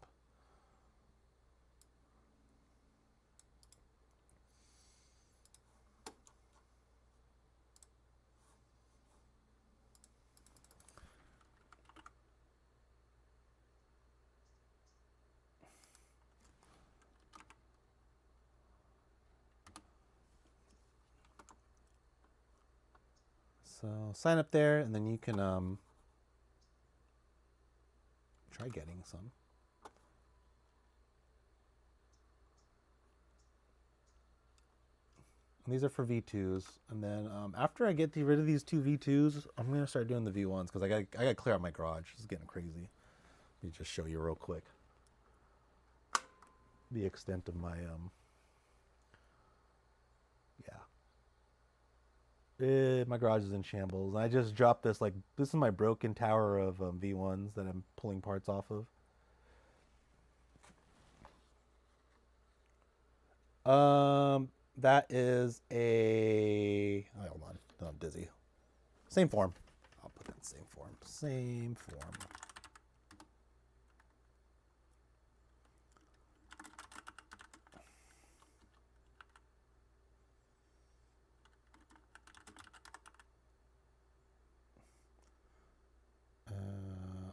So sign up there, and then you can try getting some. And these are for V2s, and then after I get rid of these two V2s, I'm gonna start doing the V1s because I got to clear out my garage. It's getting crazy. Let me just show you real quick the extent of my my garage is in shambles. I just dropped this, like, this is my broken tower of V1s that I'm pulling parts off of. That is a, oh, hold on, no, I'm dizzy. Same form. I'll put that in same form. Same form.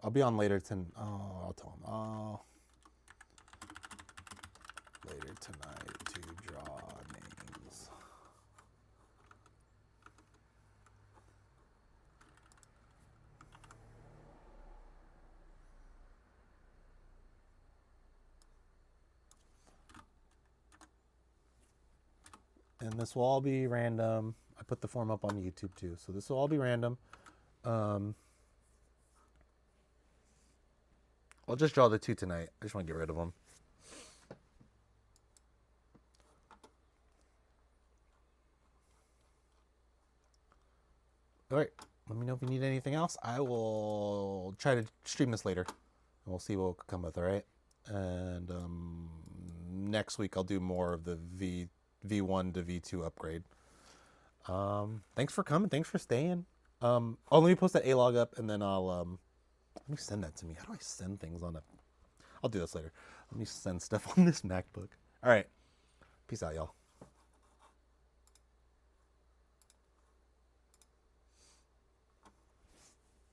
I'll be on later tonight. Oh, I'll tell him. Oh, later tonight to draw names. And this will all be random. I put the form up on YouTube too, so this will all be random. I'll just draw the two tonight. I just want to get rid of them. All right. Let me know if you need anything else. I will try to stream this later, and we'll see what will come with. All right. And next week I'll do more of the V1 to V2 upgrade. Thanks for coming. Thanks for staying. Oh, let me post that A-log up, and then I'll let me send that to me. How do I send things on a... I'll do this later. Let me send stuff on this MacBook. All right. Peace out, y'all.